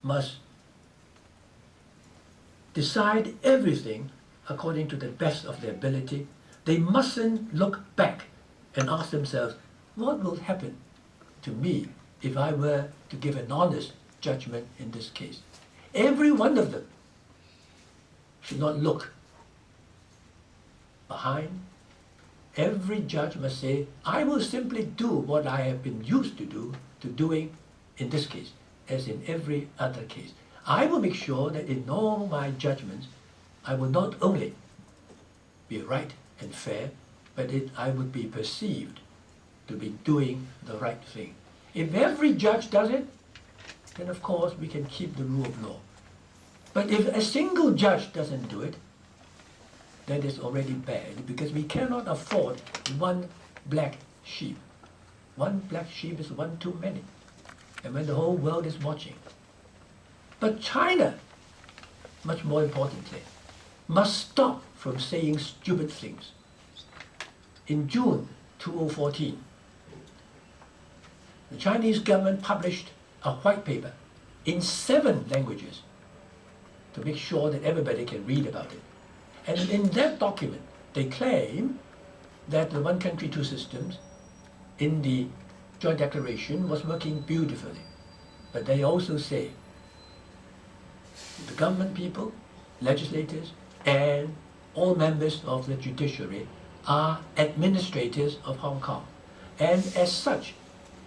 must decide everything according to the best of their ability. They mustn't look back and ask themselves, what will happen to me if I were to give an honest judgment in this case? Every one of them should not look behind. Every judge must say, I will simply do what I have been used to doing in this case, as in every other case. I will make sure that in all my judgments, I will not only be right and fair, but I would be perceived to be doing the right thing. If every judge does it, then of course we can keep the rule of law. But if a single judge doesn't do it, then it's already bad, because we cannot afford one black sheep. One black sheep is one too many, and when the whole world is watching. But China, much more importantly, must stop from saying stupid things. In June 2014, the Chinese government published a white paper in 7 languages to make sure that everybody can read about it. And in that document, they claim that the one country, two systems in the joint declaration was working beautifully. But they also say the government people, legislators, and all members of the judiciary are administrators of Hong Kong. And as such,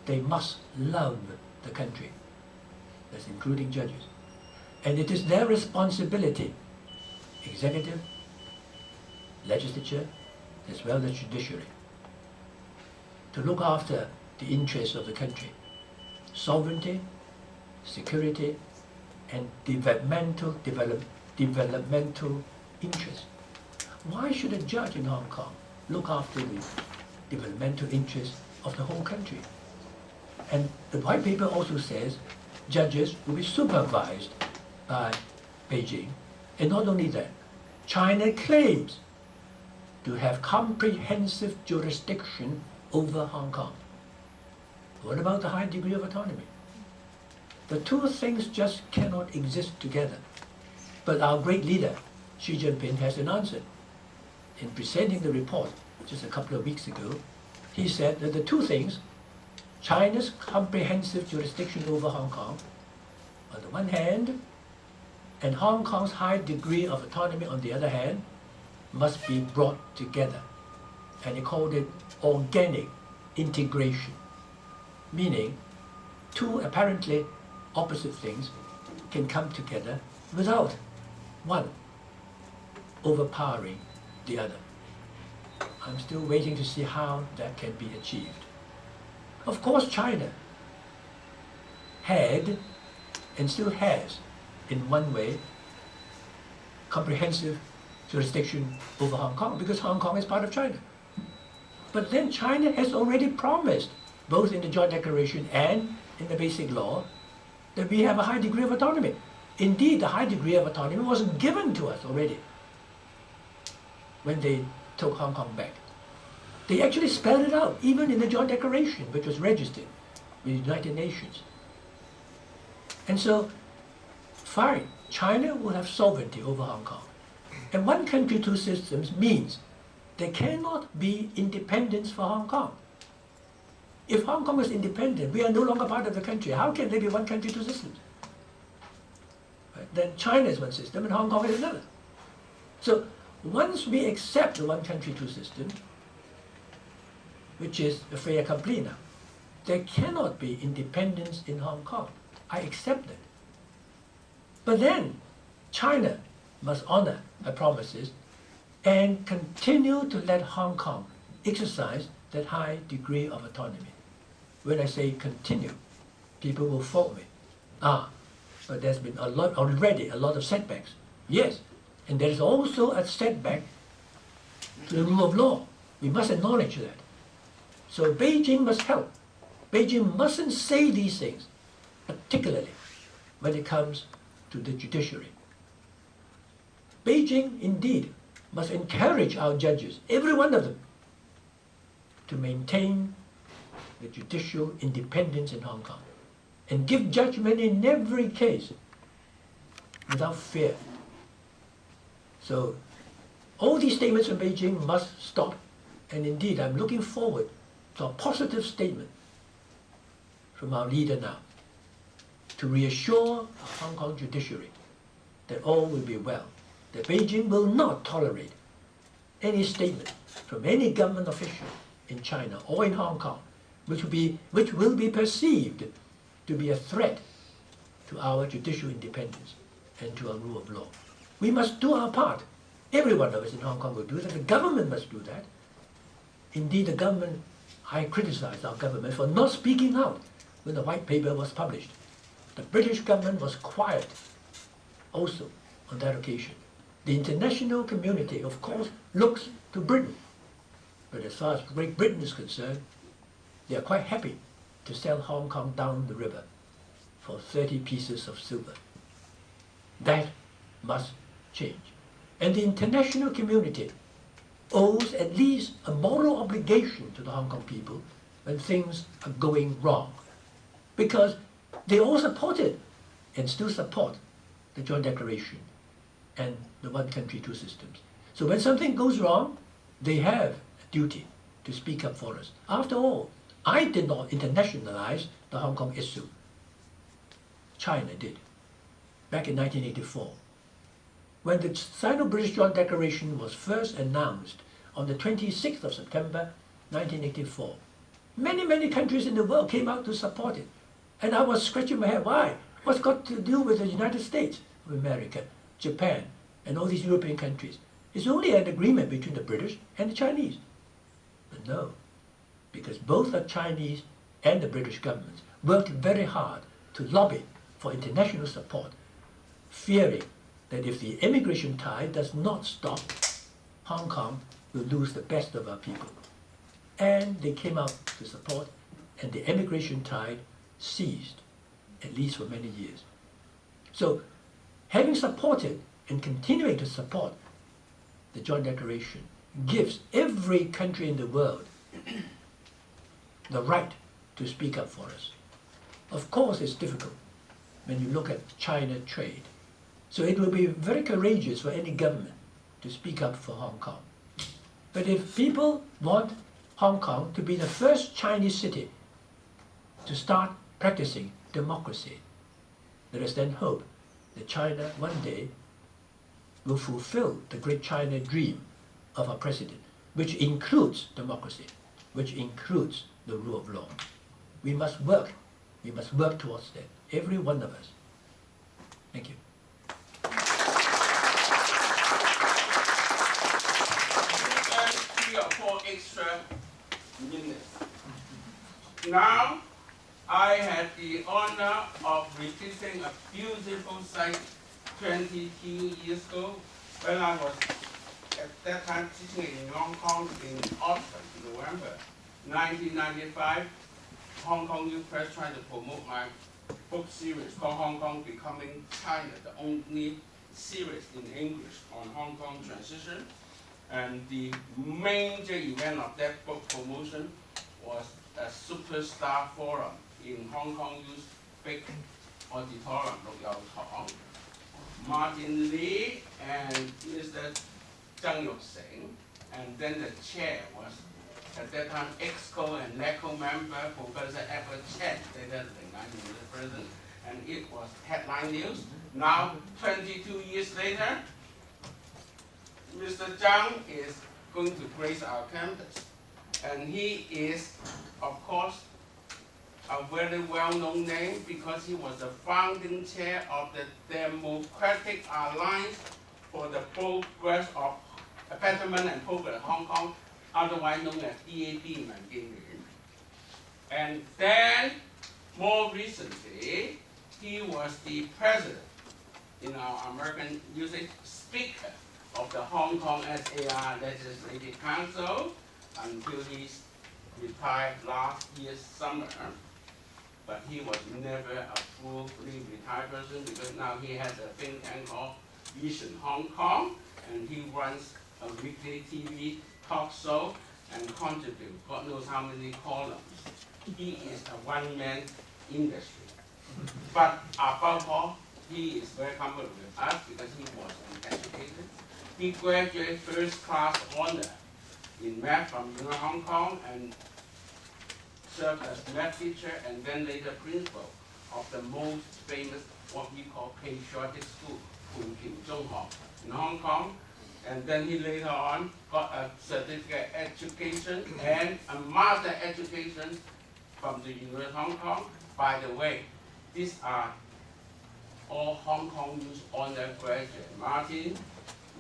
they must love the country. That's including judges. And it is their responsibility, executive, legislature, as well as judiciary, to look after the interests of the country, sovereignty, security, and developmental interests. Why should a judge in Hong Kong look after the developmental interests of the whole country? And the white paper also says judges will be supervised by Beijing. And not only that, China claims to have comprehensive jurisdiction over Hong Kong. What about the high degree of autonomy? The two things just cannot exist together. But our great leader, Xi Jinping, has an answer. In presenting the report just a couple of weeks ago, he said that the two things, China's comprehensive jurisdiction over Hong Kong, on the one hand, and Hong Kong's high degree of autonomy on the other hand, must be brought together. And he called it organic integration, meaning two apparently opposite things can come together without one overpowering the other. I'm still waiting to see how that can be achieved. Of course, China had and still has, in one way, comprehensive jurisdiction over Hong Kong, because Hong Kong is part of China. But then China has already promised, both in the Joint Declaration and in the Basic Law, that we have a high degree of autonomy. Indeed, the high degree of autonomy was given to us already when they took Hong Kong back. They actually spelled it out, even in the Joint Declaration, which was registered with the United Nations. And so, fine, China will have sovereignty over Hong Kong. And one country, two systems means there cannot be independence for Hong Kong. If Hong Kong is independent, we are no longer part of the country. How can there be one country, two systems? Right? Then China is one system and Hong Kong is another. So once we accept the one country, two systems, which is a fait accompli now, there cannot be independence in Hong Kong. I accept that. But then China must honor her promises and continue to let Hong Kong exercise that high degree of autonomy. When I say continue, people will fault me. But there's been already a lot of setbacks. Yes, and there is also a setback to the rule of law. We must acknowledge that. So Beijing must help. Beijing mustn't say these things, particularly when it comes to the judiciary. Beijing, indeed, must encourage our judges, every one of them, to maintain the judicial independence in Hong Kong and give judgment in every case without fear. So all these statements from Beijing must stop, and indeed I'm looking forward to a positive statement from our leader now to reassure the Hong Kong judiciary that all will be well, that Beijing will not tolerate any statement from any government official in China or in Hong Kong which will be perceived to be a threat to our judicial independence and to our rule of law. We must do our part. Every one of us in Hong Kong will do that. The government must do that. Indeed, the government, I criticize our government for not speaking out when the white paper was published. The British government was quiet also on that occasion. The international community, of course, looks to Britain. But as far as Great Britain is concerned, they are quite happy to sell Hong Kong down the river for 30 pieces of silver. That must change. And the international community owes at least a moral obligation to the Hong Kong people when things are going wrong. Because they all supported and still support the Joint Declaration and the one country, two systems. So when something goes wrong, they have a duty to speak up for us. After all, I did not internationalize the Hong Kong issue. China did, back in 1984. When the Sino-British Joint Declaration was first announced on the 26th of September 1984, many countries in the world came out to support it. And I was scratching my head, why? What's got to do with the United States of America, Japan, and all these European countries? It's only an agreement between the British and the Chinese. But no, because both the Chinese and the British governments worked very hard to lobby for international support, fearing that if the immigration tide does not stop, Hong Kong will lose the best of our people. And they came out to support, and the immigration tide ceased, at least for many years. So, having supported and continuing to support the Joint Declaration gives every country in the world the right to speak up for us. Of course, it's difficult when you look at China trade. So it will be very courageous for any government to speak up for Hong Kong. But if people want Hong Kong to be the first Chinese city to start practicing democracy, let us then hope that China one day will fulfill the great China dream of our president, which includes democracy, which includes the rule of law. We must work towards that, every one of us. Thank you. Three or four extra minutes. Now, I had the honor of visiting a beautiful site 22 years ago when I was at that time teaching in Hong Kong in autumn, November 1995. Hong Kong Youth Press tried to promote my book series called Hong Kong Becoming China, the only series in English on Hong Kong transition. And the major event of that book promotion was a superstar forum in Hong Kong Youth big auditorium, Liaison. Martin Lee and Mr. Cheong and then the chair was, at that time, EXCO and NECO member, Professor Edward Chen, later the president, and it was headline news. Now, 22 years later, Mr. Zhang is going to grace our campus, and he is, of course, a very well-known name because he was the founding chair of the Democratic Alliance for the Progress of Betterment and Progress of Hong Kong, otherwise known as DAP in Mandarin. And then, more recently, he was the president in our American usage speaker of the Hong Kong SAR Legislative Council until he retired last year's summer. But he was never a fully retired person because now he has a think tank called Vision Hong Kong, and he runs a weekly TV talk show and contributes God knows how many columns. He is a one-man industry. But above all, he is very comfortable with us because he was educated. He graduated first class honor in math from University of Hong Kong and served as math teacher and then later principal of the most famous, what we call patriotic school, Kun Kim Zhonghua in Hong Kong. And then he later on got a certificate education and a master education from the University of Hong Kong. By the way, these are all Hong Kong Youth Honor graduates. Martin,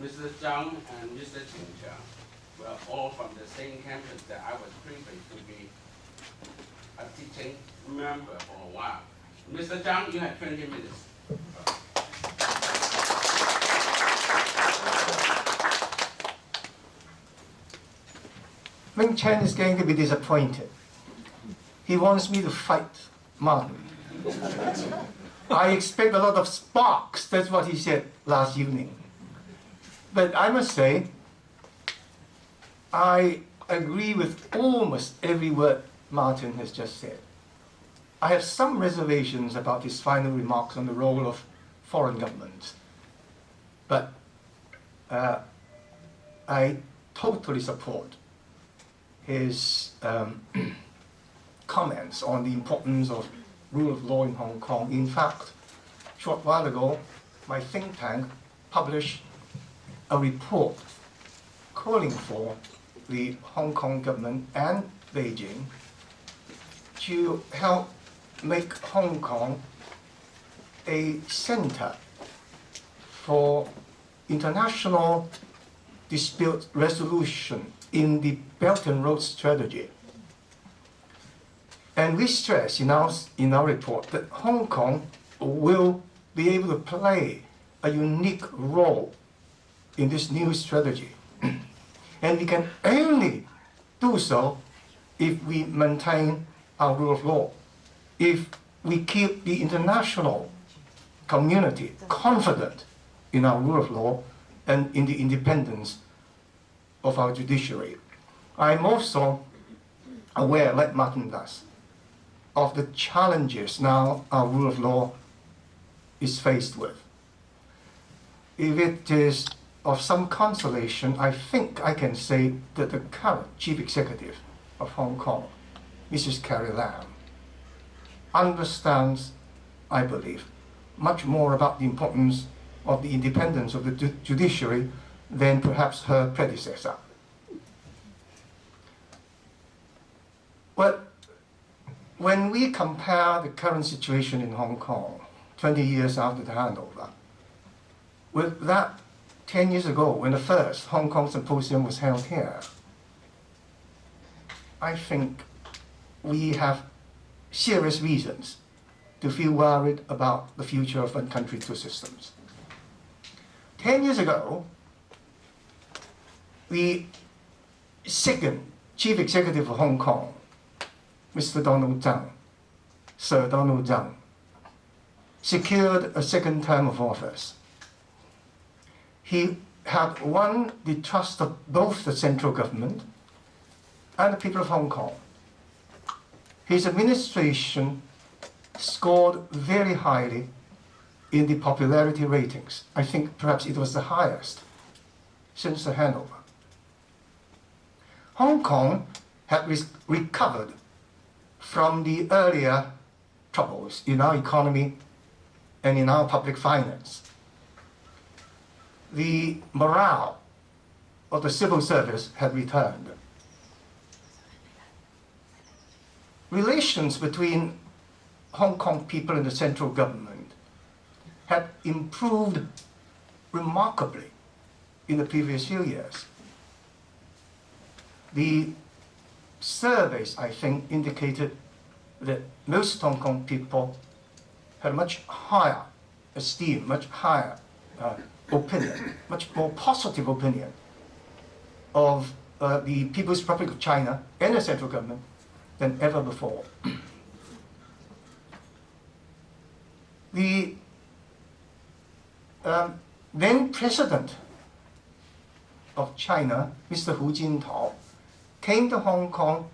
Mr. Cheong, and Mr. Cheung were all from the same campus that I was privileged to be a teaching member for a while. Mr. Cheung, you have 20 minutes. Ming Chen is going to be disappointed. He wants me to fight Martin. I expect a lot of sparks, that's what he said last evening. But I must say, I agree with almost every word Martin has just said. I have some reservations about his final remarks on the role of foreign governments. But I totally support his comments on the importance of rule of law in Hong Kong. In fact, a short while ago, my think tank published a report calling for the Hong Kong government and Beijing to help make Hong Kong a center for international dispute resolution in the Belt and Road strategy. And we stress in our report that Hong Kong will be able to play a unique role in this new strategy. And we can only do so if we maintain our rule of law, if we keep the international community confident in our rule of law and in the independence of our judiciary. I'm also aware, like Martin does, of the challenges now our rule of law is faced with. If it is of some consolation, I think I can say that the current Chief Executive of Hong Kong, Mrs. Carrie Lam, understands, I believe, much more about the importance of the independence of the judiciary than perhaps her predecessor. But when we compare the current situation in Hong Kong, 20 years after the handover, with that 10 years ago when the first Hong Kong symposium was held here, I think we have serious reasons to feel worried about the future of one country, two systems. 10 years ago, the second Chief Executive of Hong Kong, Mr. Donald Tsang, Sir Donald Tsang, secured a second term of office. He had won the trust of both the central government and the people of Hong Kong. His administration scored very highly in the popularity ratings. I think perhaps it was the highest since the handover. Hong Kong had recovered from the earlier troubles in our economy and in our public finance. The morale of the civil service had returned. Relations between Hong Kong people and the central government had improved remarkably in the previous few years. The surveys, I think, indicated that most Hong Kong people had much higher esteem, much higher opinion, much more positive opinion of the People's Republic of China and the central government than ever before. The then President of China, Mr. Hu Jintao, came to Hong Kong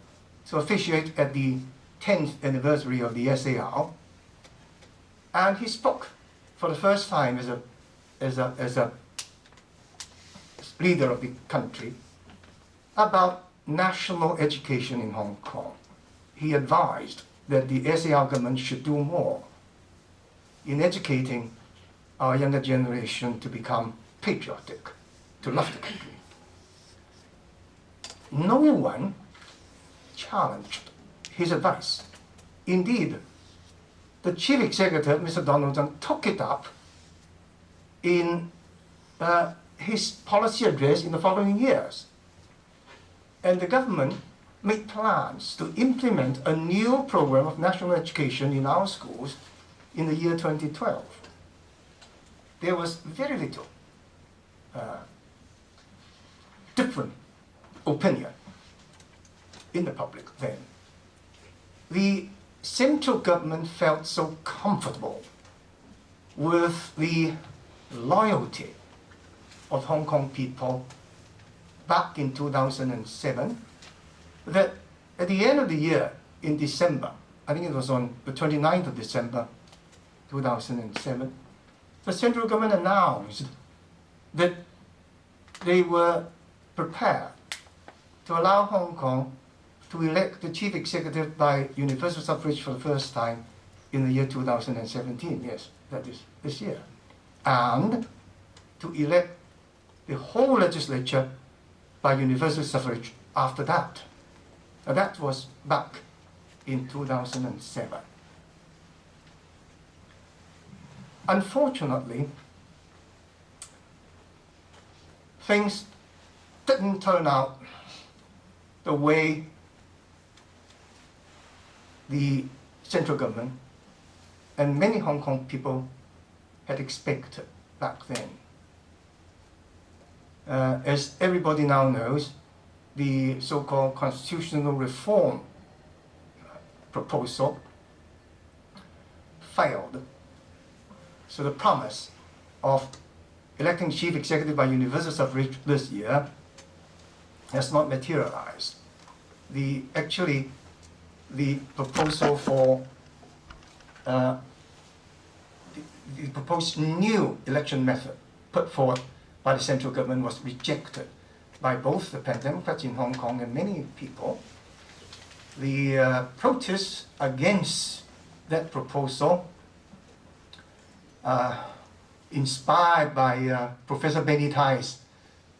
to officiate at the 10th anniversary of the SAR, and he spoke for the first time as a leader of the country, about national education in Hong Kong. He advised that the SAR government should do more in educating our younger generation to become patriotic, to love the country. No one challenged his advice. Indeed, the chief executive, Mr. Donald Tsang, took it up in his policy address in the following years. And the government made plans to implement a new program of national education in our schools in the year 2012. There was very little different opinion in the public then. The central government felt so comfortable with the loyalty of Hong Kong people back in 2007 that at the end of the year, in December, I think it was on the 29th of December 2007, the central government announced that they were prepared to allow Hong Kong to elect the chief executive by universal suffrage for the first time in the year 2017, yes, that is this year, and to elect the whole legislature by universal suffrage after that. Now that was back in 2007. Unfortunately, things didn't turn out the way the central government and many Hong Kong people had expected back then. As everybody now knows, the so-called constitutional reform proposal failed. So the promise of electing chief executive by universal suffrage this year has not materialized. Actually, the proposal for the proposed new election method put forward by the central government was rejected by both the Democrats in Hong Kong and many people. The protests against that proposal, inspired by Professor Benny Tai's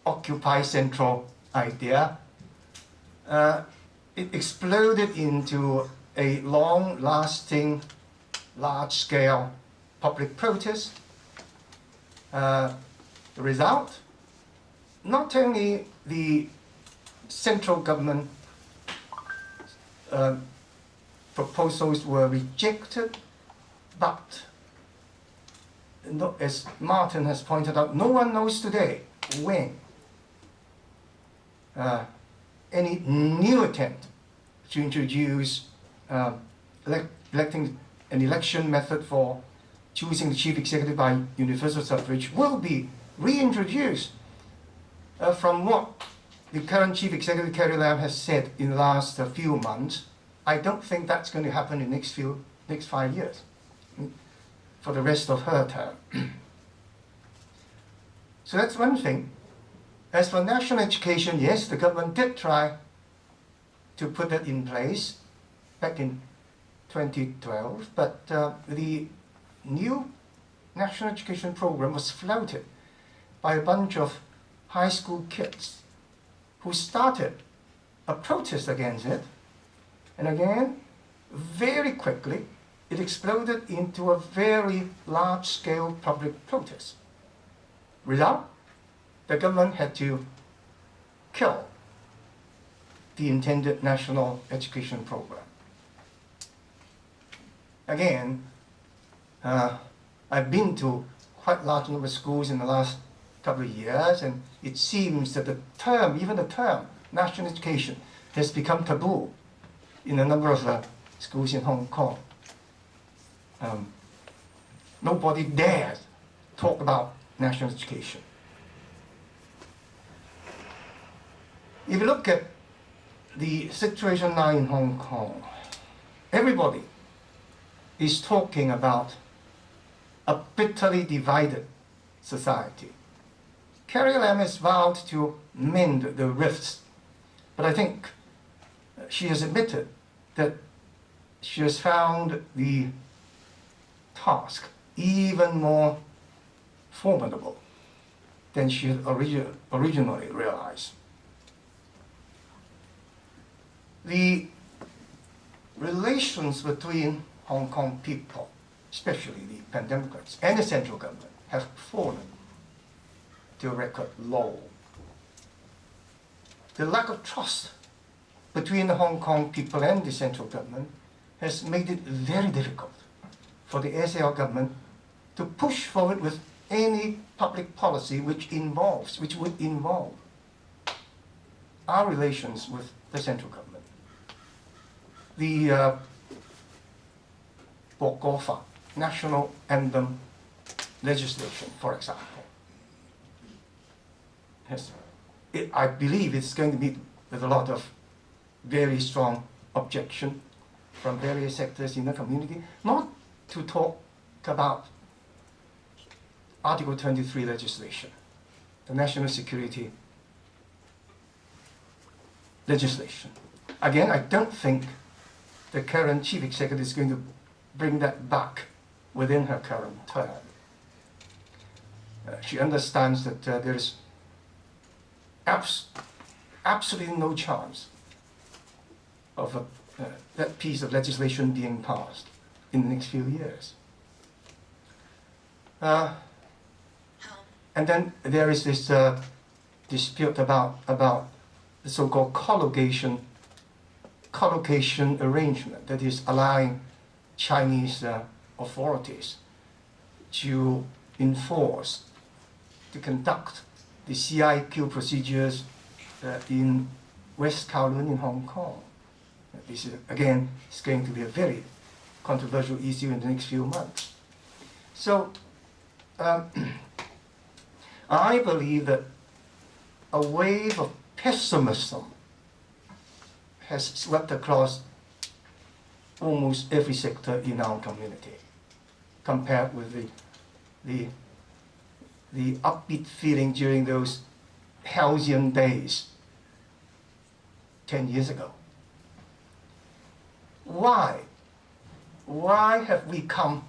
Occupy Central idea, it exploded into a long-lasting, large-scale public protest. The result, not only the central government proposals were rejected, but as Martin has pointed out, no one knows today when any new attempt to introduce electing an election method for choosing the chief executive by universal suffrage will be reintroduced. From what the current chief executive, Carrie Lam, has said in the last few months, I don't think that's going to happen in the next 5 years, for the rest of her term. So that's one thing. As for national education, yes, the government did try to put that in place back in 2012, but the new national education program was flouted by a bunch of high school kids who started a protest against it. And again, very quickly, it exploded into a very large-scale public protest. Result, the government had to kill the intended national education program. Again, I've been to quite large number of schools in the last couple of years, and it seems that even the term national education has become taboo in a number of schools in Hong Kong. Nobody dares talk about national education. If you look at the situation now in Hong Kong, everybody is talking about a bitterly divided society. Carrie Lam has vowed to mend the rifts, but I think she has admitted that she has found the task even more formidable than she had originally realized. The relations between Hong Kong people, especially the pan-democrats and the central government, have fallen to a record low. The lack of trust between the Hong Kong people and the central government has made it very difficult for the SAR government to push forward with any public policy which would involve our relations with the central government. The Bopha, National Anthem legislation, for example, I believe it's going to meet with a lot of very strong objection from various sectors in the community, not to talk about Article 23 legislation, the national security legislation. Again, I don't think the current chief executive is going to bring that back within her current term. She understands that there is absolutely no chance of that piece of legislation being passed in the next few years. And then there is this dispute about the so-called collocation arrangement that is allowing Chinese authorities to enforce, to conduct the CIQ procedures in West Kowloon in Hong Kong. This is, again, is going to be a very controversial issue in the next few months. So, I believe that a wave of pessimism has swept across almost every sector in our community, compared with the upbeat feeling during those halcyon days 10 years ago. Why? Why have we come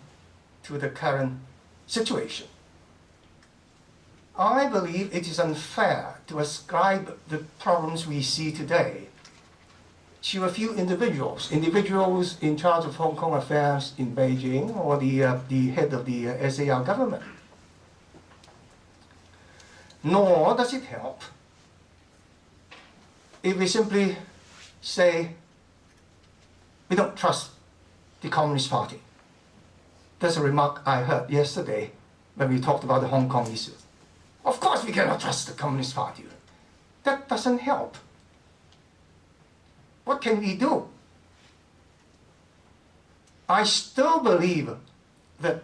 to the current situation? I believe it is unfair to ascribe the problems we see today to a few individuals in charge of Hong Kong affairs in Beijing, or the head of the SAR government. Nor does it help if we simply say we don't trust the Communist Party. That's a remark I heard yesterday when we talked about the Hong Kong issue. Of course we cannot trust the Communist Party. That doesn't help. What can we do? I still believe that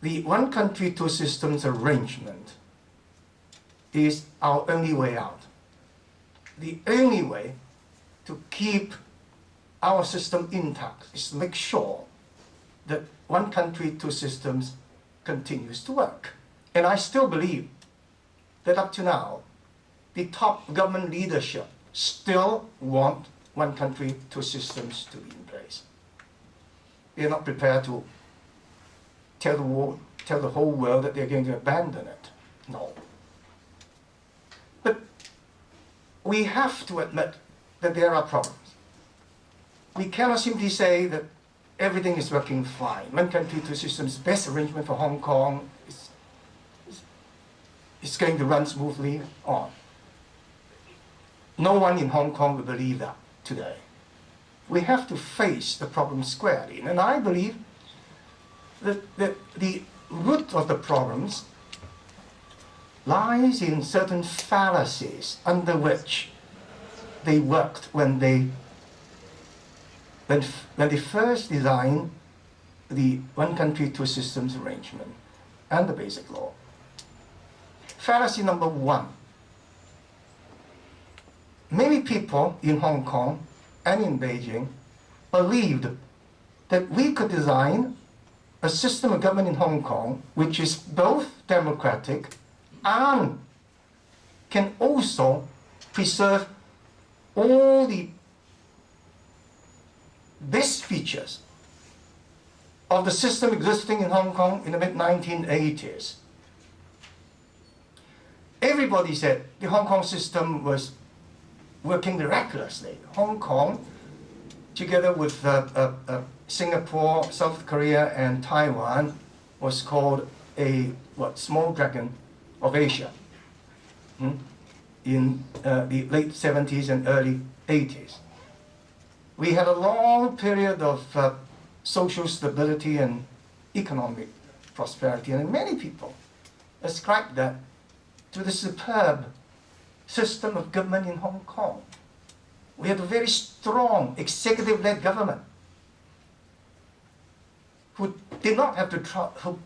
the one country, two systems arrangement is our only way out. The only way to keep our system intact is to make sure that one country, two systems continues to work. And I still believe that up to now, the top government leadership still want one country, two systems to be in place. They are not prepared to tell the whole world that they're going to abandon it. No. But we have to admit that there are problems. We cannot simply say that everything is working fine. One country, two systems, best arrangement for Hong Kong is going to run smoothly on. No one in Hong Kong will believe that today. We have to face the problem squarely. And I believe that the root of the problems lies in certain fallacies under which they worked when they first designed the one country, two systems arrangement and the basic law. Fallacy number one. Many people in Hong Kong and in Beijing believed that we could design a system of government in Hong Kong which is both democratic and can also preserve all the best features of the system existing in Hong Kong in the mid-1980s. Everybody said the Hong Kong system was working miraculously. Hong Kong, together with Singapore, South Korea, and Taiwan, was called a small dragon of Asia in the late 70s and early 80s. We had a long period of social stability and economic prosperity, and many people ascribe that to the superb system of government in Hong Kong. We had a very strong executive-led government who did not have to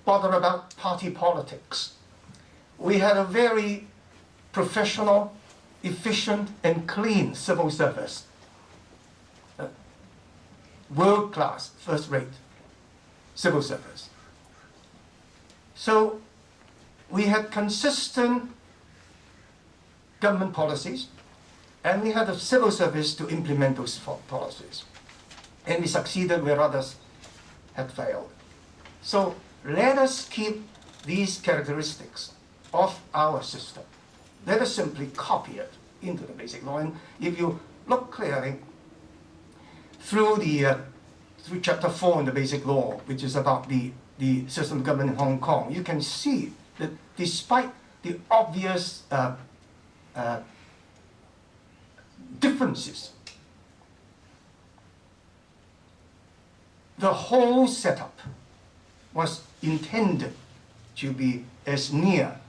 bother about party politics. We had a very professional, efficient, and clean civil service. World-class, first-rate civil service. So we had consistent government policies, and we had a civil service to implement those policies. And we succeeded where others had failed. So let us keep these characteristics of our system. Let us simply copy it into the basic law. And if you look clearly through chapter 4 in the basic law, which is about the system of government in Hong Kong, you can see that despite the obvious differences, the whole setup was intended to be as near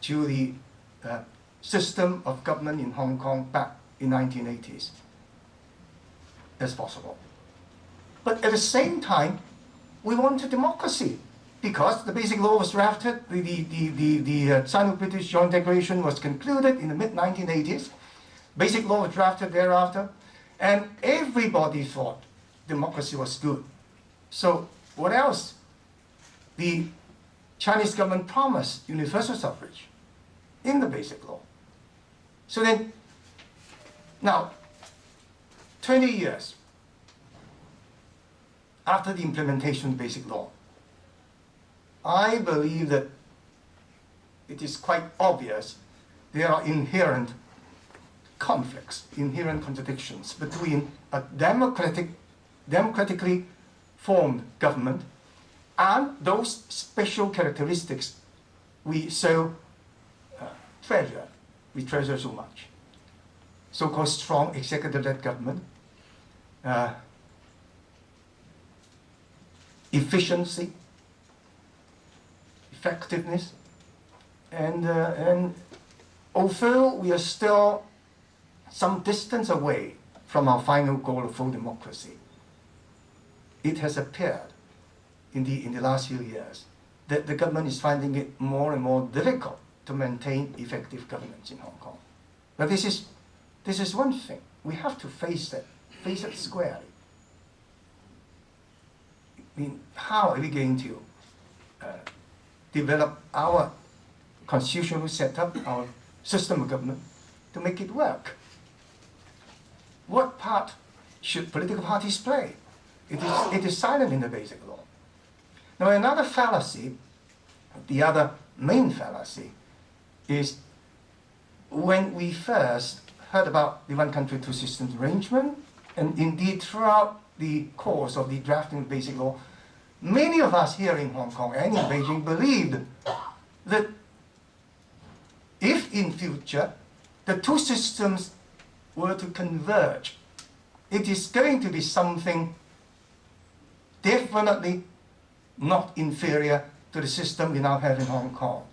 to the system of government in Hong Kong back in 1980s as possible. But at the same time, we wanted democracy, because the basic law was drafted, the Sino-British Joint Declaration was concluded in the mid-1980s, basic law was drafted thereafter, and everybody thought democracy was good. So what else? The Chinese government promised universal suffrage in the basic law. So then, now, 20 years after the implementation of the basic law, I believe that it is quite obvious there are inherent conflicts, inherent contradictions between a democratically formed government and those special characteristics we so treasure, we treasure so much. So-called strong executive-led government, efficiency, effectiveness, and although we are still some distance away from our final goal of full democracy, it has appeared in the last few years that the government is finding it more and more difficult to maintain effective governance in Hong Kong. But this is one thing. We have to face it squarely. I mean, how are we going to develop our constitutional setup, our system of government, to make it work? What part should political parties play? It is silent in the basic law. Now, another fallacy, the other main fallacy, is when we first heard about the one country, two systems arrangement, and indeed throughout the course of the drafting of basic law, many of us here in Hong Kong and in Beijing believed that if in future the two systems were to converge, it is going to be something definitely not inferior to the system we now have in Hong Kong.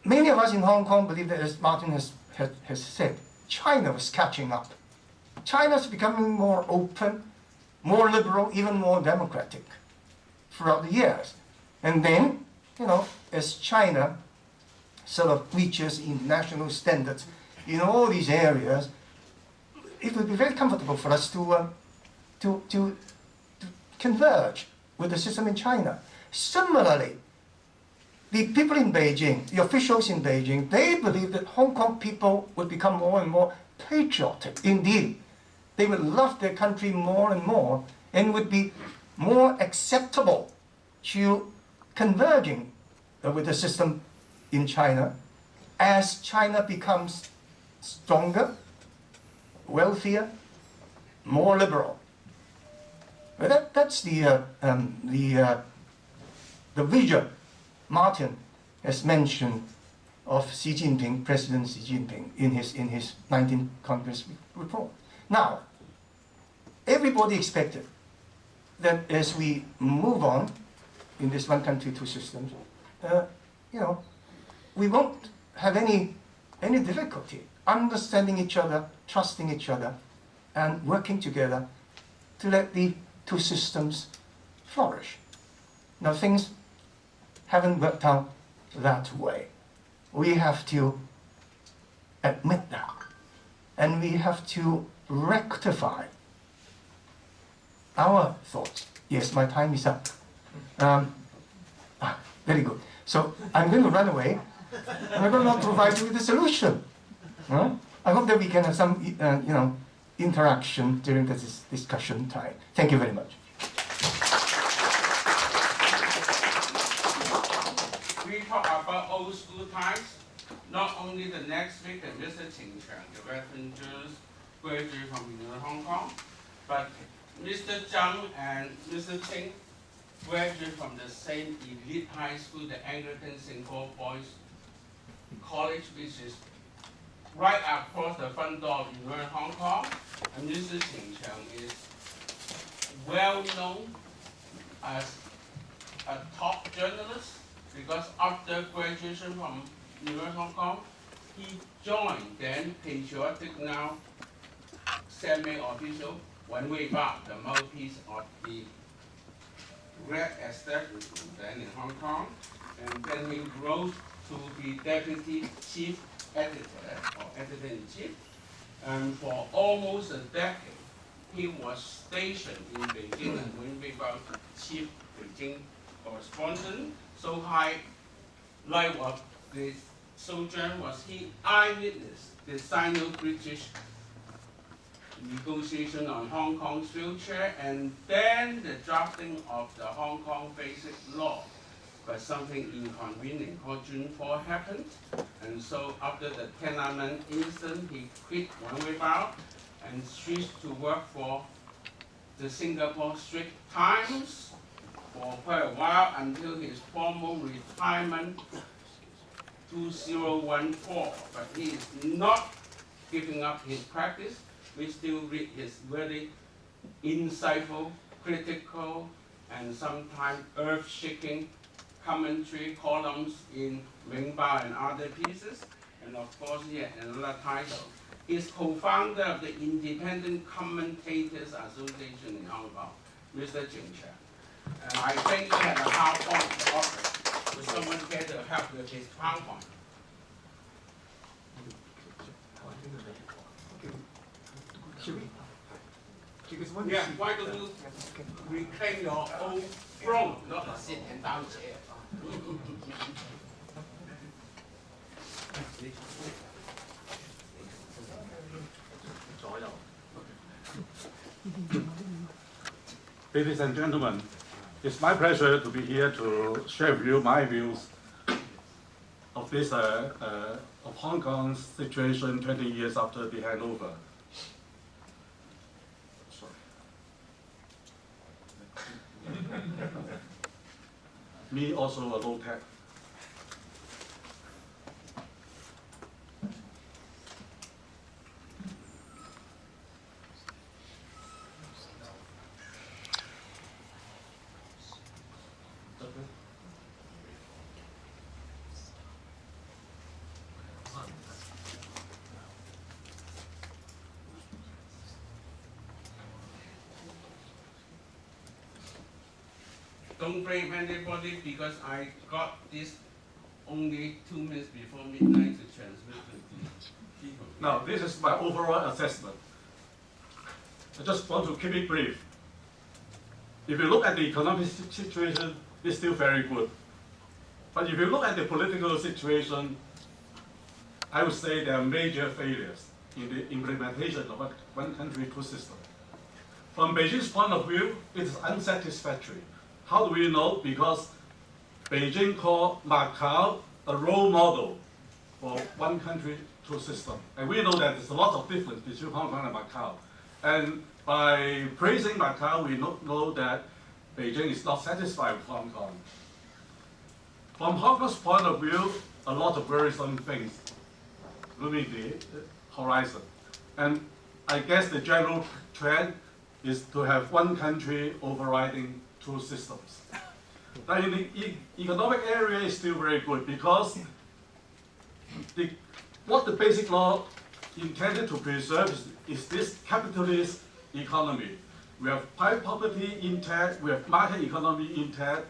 Many of us in Hong Kong believe that, as Martin has said, China was catching up. China is becoming more open, more liberal, even more democratic throughout the years. And then, as China sort of reaches international standards in all these areas, it would be very comfortable for us to converge with the system in China. Similarly, the people in Beijing, the officials in Beijing, they believe that Hong Kong people would become more and more patriotic. Indeed, they would love their country more and more and would be more acceptable to converging with the system in China as China becomes stronger, wealthier, more liberal. But that's the vision Martin has mentioned of Xi Jinping, President Xi Jinping, in his 19th Congress report. Now, everybody expected that as we move on in this one country, two systems, we won't have any difficulty understanding each other, trusting each other, and working together to let the two systems flourish. Now, things haven't worked out that way. We have to admit that, and we have to rectify our thoughts. Yes, my time is up. Very good. So I'm going to run away, and I'm going to provide you with a solution. I hope that we can have some, interaction during this discussion time. Thank you very much. We talk about old school times. Not only the next speaker, Mr. Cheong, the veteran journalist, graduate from University of Hong Kong, but Mr. Cheung and Mr. Ching graduated from the same elite high school, the Anglican St. Paul Boys College, which is right across the front door of University of Hong Kong. And Mr. Cheong is well known as a top journalist because after graduation from University of Hong Kong, he joined then patriotic, now semi-official Wan Wei Bao, the mouthpiece of the Red establishment then in Hong Kong, and then he rose to be deputy chief editor or editor-in-chief. And for almost a decade, he was stationed in Beijing and Wan Wei Bao's chief Beijing correspondent. So high light of the sojourn was he eyewitnessed the Sino-British negotiation on Hong Kong's future, and then the drafting of the Hong Kong Basic Law. But something inconvenient called June 4 happened, and so after the Tiananmen incident, he quit Wan Wei Bao and switched to work for the Singapore Straits Times for quite a while until his formal retirement 2014. But he is not giving up his practice. We still read his very insightful, critical, and sometimes earth-shaking commentary columns in Ming Bao and other pieces. And of course, he had another title. He's co-founder of the Independent Commentators Association in Hong Kong, Mr. Cheong. And I think he had a PowerPoint to offer. Would someone care to help with his PowerPoint? Yeah, why don't you reclaim your own throne, not a sit and down chair. Ladies and gentlemen, it's my pleasure to be here to share with you my views of this of Hong Kong's situation 20 years after the handover. Me also a low tech. Don't blame anybody because I got this only 2 minutes before midnight to transmit to the people. Now, this is my overall assessment. I just want to keep it brief. if you look at the economic situation, it's still very good. But if you look at the political situation, I would say there are major failures in the implementation of a one country, two systems. From Beijing's point of view, it is unsatisfactory. How do we know? Because Beijing called Macau a role model for one country, two systems. And we know that there's a lot of difference between Hong Kong and Macau. And by praising Macau, we know that Beijing is not satisfied with Hong Kong. From Hong Kong's point of view, a lot of worrisome things looming the horizon. And I guess the general trend is to have one country overriding two systems. Now in the economic area is still very good because what the basic law intended to preserve is this capitalist economy. We have private property intact, we have market economy intact,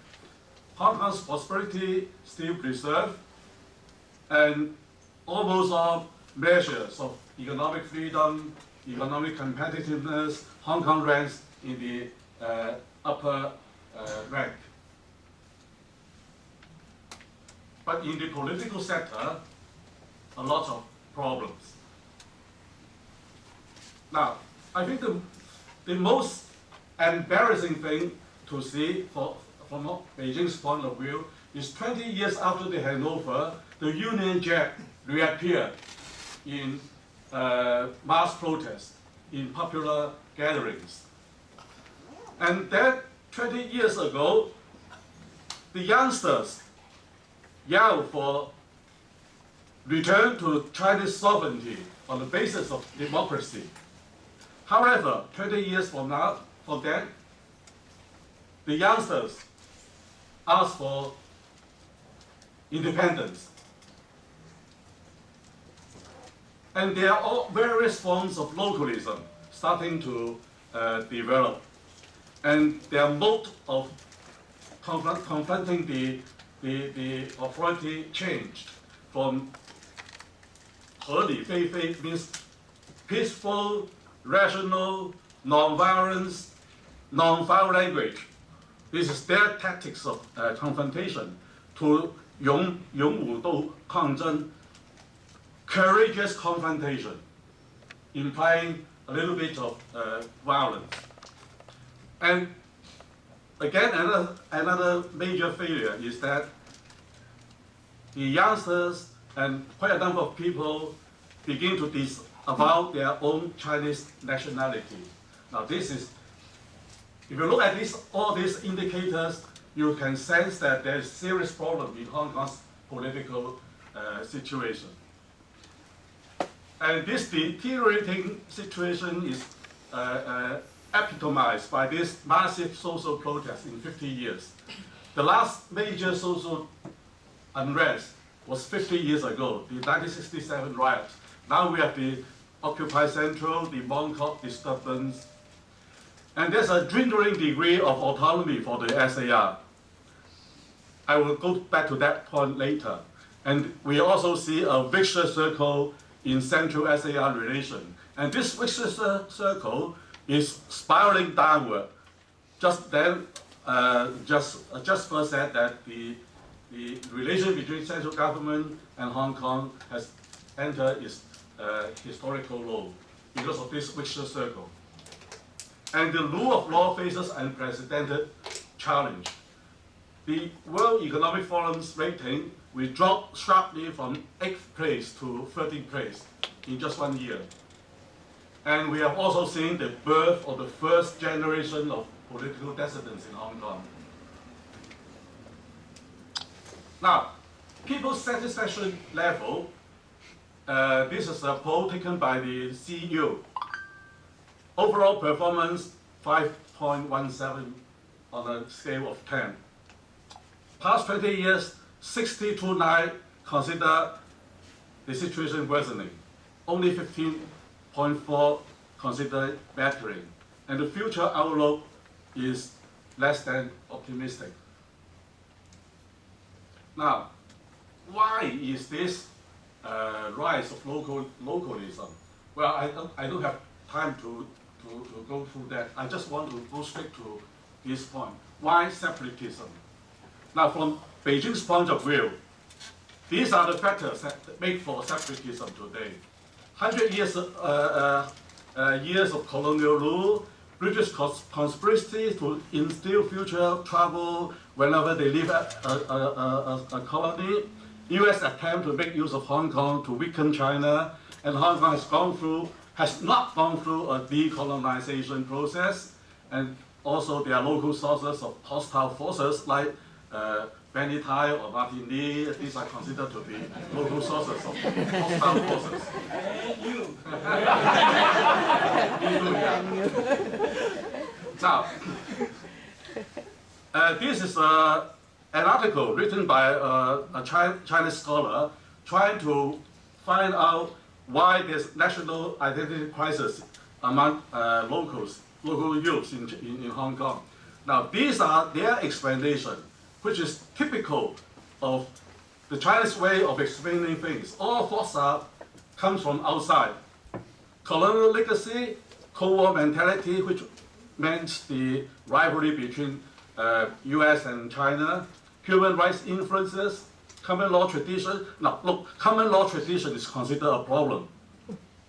Hong Kong's prosperity still preserved, and almost all measures of economic freedom, economic competitiveness, Hong Kong ranks in the upper rank. But in the political sector, a lot of problems. Now, I think the most embarrassing thing to see from Beijing's point of view is 20 years after the handover, the Union Jack reappeared in mass protests, in popular gatherings. And that 20 years ago, the youngsters yelled for return to Chinese sovereignty on the basis of democracy. However, 20 years from then, the youngsters asked for independence. And there are all various forms of localism starting to develop. And their mode of confronting the authority changed from 合理非非 means peaceful, rational, non-violence, non-foul language. This is their tactics of confrontation to 勇武斗抗争, courageous confrontation, implying a little bit of violence. And again, another major failure is that the youngsters and quite a number of people begin to disavow their own Chinese nationality. Now this is, if you look at all these indicators, you can sense that there is serious problem in Hong Kong's political situation. And this deteriorating situation is epitomized by this massive social protest in 50 years. The last major social unrest was 50 years ago, the 1967 riot. Now we have the Occupy Central, the Mong Kok disturbance, and there's a dwindling degree of autonomy for the SAR. I will go back to that point later. And we also see a vicious circle in Central SAR relation. And this vicious circle is spiraling downward. Just then, Jasper said that the relation between central government and Hong Kong has entered its historical low because of this vicious circle. And the rule of law faces unprecedented challenge. The World Economic Forum's rating will drop sharply from 8th place to 13th place in just 1 year. And we have also seen the birth of the first generation of political dissidents in Hong Kong. Now, people's satisfaction level, this is a poll taken by the CEO. Overall performance, 5.17 on a scale of 10. Past 20 years, 60 to 9 consider the situation worsening. Only 15.4 consider bettering. And the future outlook is less than optimistic. Now, why is this rise of localism? Well, I don't have time to go through that. I just want to go straight to this point. Why separatism? Now, from Beijing's point of view, these are the factors that make for separatism today. 100 years of colonial rule, British conspiracy to instill future trouble whenever they leave a colony, US attempt to make use of Hong Kong to weaken China, and Hong Kong has not gone through a decolonization process, and also there are local sources of hostile forces like Benny Tai or Martin Lee. These are considered to be local sources of hostile forces. Now, this is an article written by a Chinese scholar trying to find out why there's national identity crisis among local youths in Hong Kong. Now, these are their explanation, which is typical of the Chinese way of explaining things. All thoughts comes from outside. Colonial legacy, Cold War mentality, which meant the rivalry between US and China, human rights influences, common law tradition. Now, look, common law tradition is considered a problem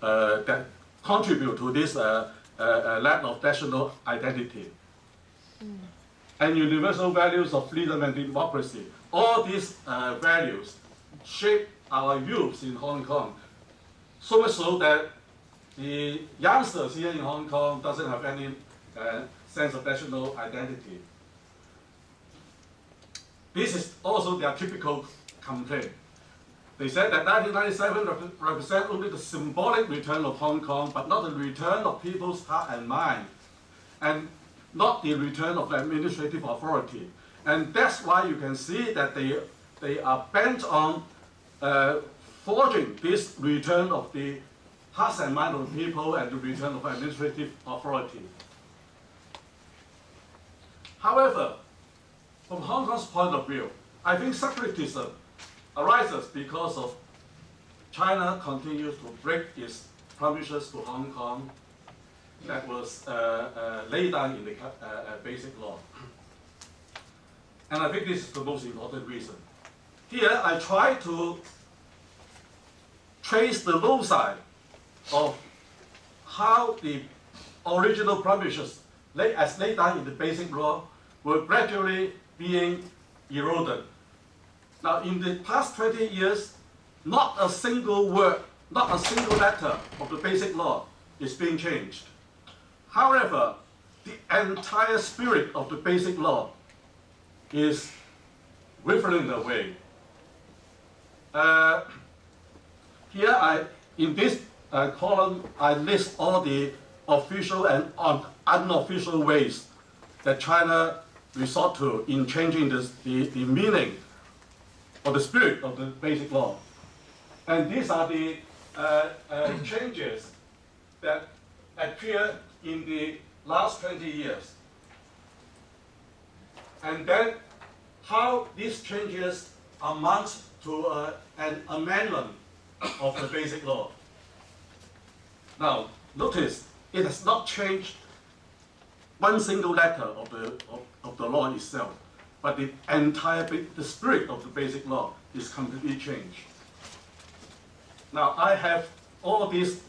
that contribute to this lack of national identity. And universal values of freedom and democracy. All these values shape our youths in Hong Kong. So much so that the youngsters here in Hong Kong doesn't have any sense of national identity. This is also their typical complaint. They said that 1997 represents only the symbolic return of Hong Kong, but not the return of people's heart and mind, and not the return of the administrative authority. And that's why you can see that they are bent on forging this return of the hearts and mind of the people and the return of administrative authority. However, from Hong Kong's point of view, I think separatism arises because of China continues to break its promises to Hong Kong that was laid down in the basic law. And I think this is the most important reason. Here, I try to trace the loci of how the original promises, as laid down in the basic law, were gradually being eroded. Now, in the past 20 years, not a single word, not a single letter of the basic law is being changed. However, the entire spirit of the basic law is withering away. Here, in this column, I list all the official and unofficial ways that China resort to in changing the meaning or the spirit of the basic law. And these are the changes that appear in the last 20 years. And then how these changes amount to an amendment of the basic law. Now, notice, it has not changed one single letter of the law itself, but the spirit of the basic law is completely changed. Now, I have all these,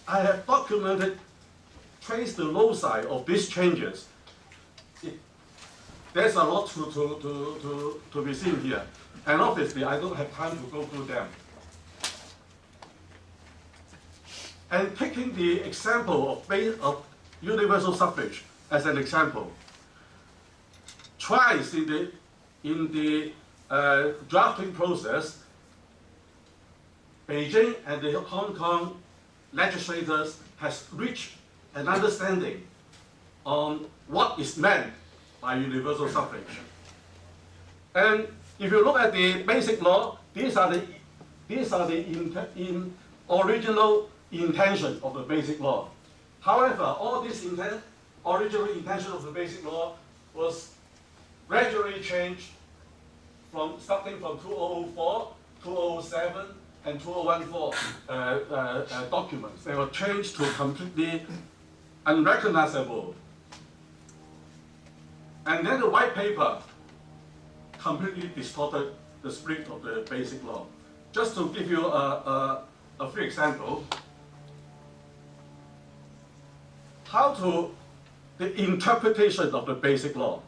I have documented, traced the loci of these changes. There's a lot to be seen here, and obviously I don't have time to go through them. And taking the example of universal suffrage as an example, twice in the drafting process, Beijing and the Hong Kong legislators has reached an understanding on what is meant by universal suffrage. And if you look at the basic law, these are the original intention of the basic law. However, all this original intention of the basic law was gradually changed starting from 2004, 2007, and 2014 documents. They were changed to completely unrecognizable And then the white paper completely distorted the spirit of the basic law. Just to give you a few examples, the interpretation of the basic law.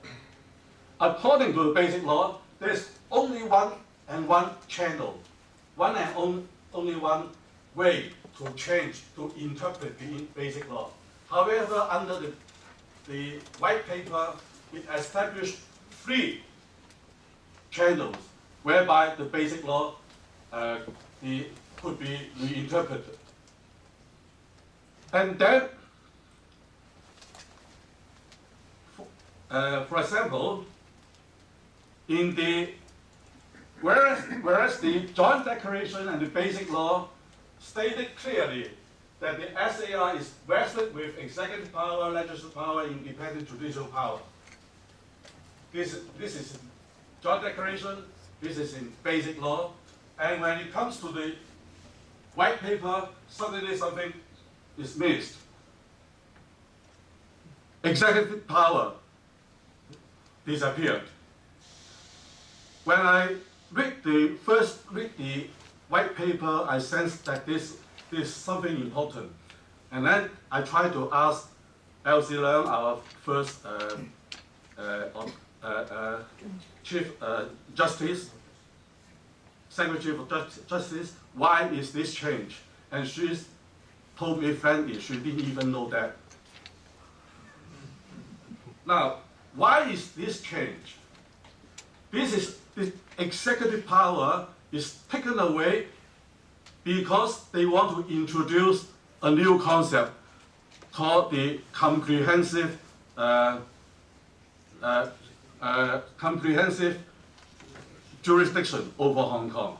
According to the basic law, there's only one channel, only one way to change, to interpret the basic law. However, under the white paper, it established 3 channels whereby the basic law could be reinterpreted. And then, for example, whereas the Joint Declaration and the Basic Law stated clearly that the SAR is vested with executive power, legislative power, independent judicial power. This is in Joint Declaration, this is in Basic Law, and when it comes to the white paper, suddenly something is missed. Executive power disappeared. When I first read the white paper, I sensed that this is something important. And then I tried to ask EALC Leung, our first Chief Justice, Secretary of Justice, why is this change? And she told me frankly, she didn't even know that. Now, why is this change? This executive power is taken away because they want to introduce a new concept called the comprehensive jurisdiction over Hong Kong.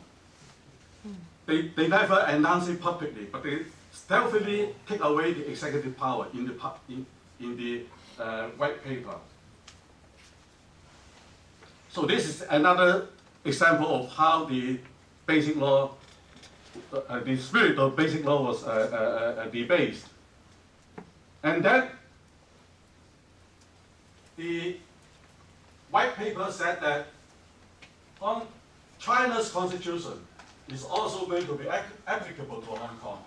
They never announce it publicly, but they stealthily take away the executive power in the white paper. So this is another example of how the basic law, the spirit of basic law was debased. And then the white paper said that China's constitution is also going to be applicable to Hong Kong.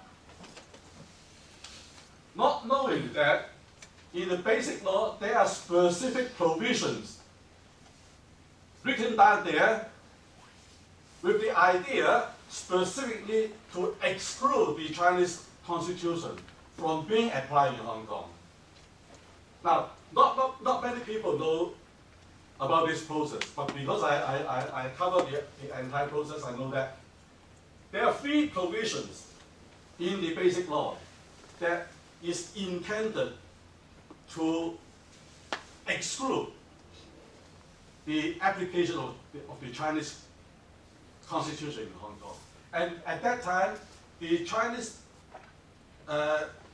Not knowing that in the basic law there are specific provisions written down there with the idea specifically to exclude the Chinese constitution from being applied in Hong Kong. Now, not many people know about this process, but because I covered the entire process, I know that there are 3 provisions in the basic law that is intended to exclude the application of the Chinese constitution in Hong Kong. And at that time, the Chinese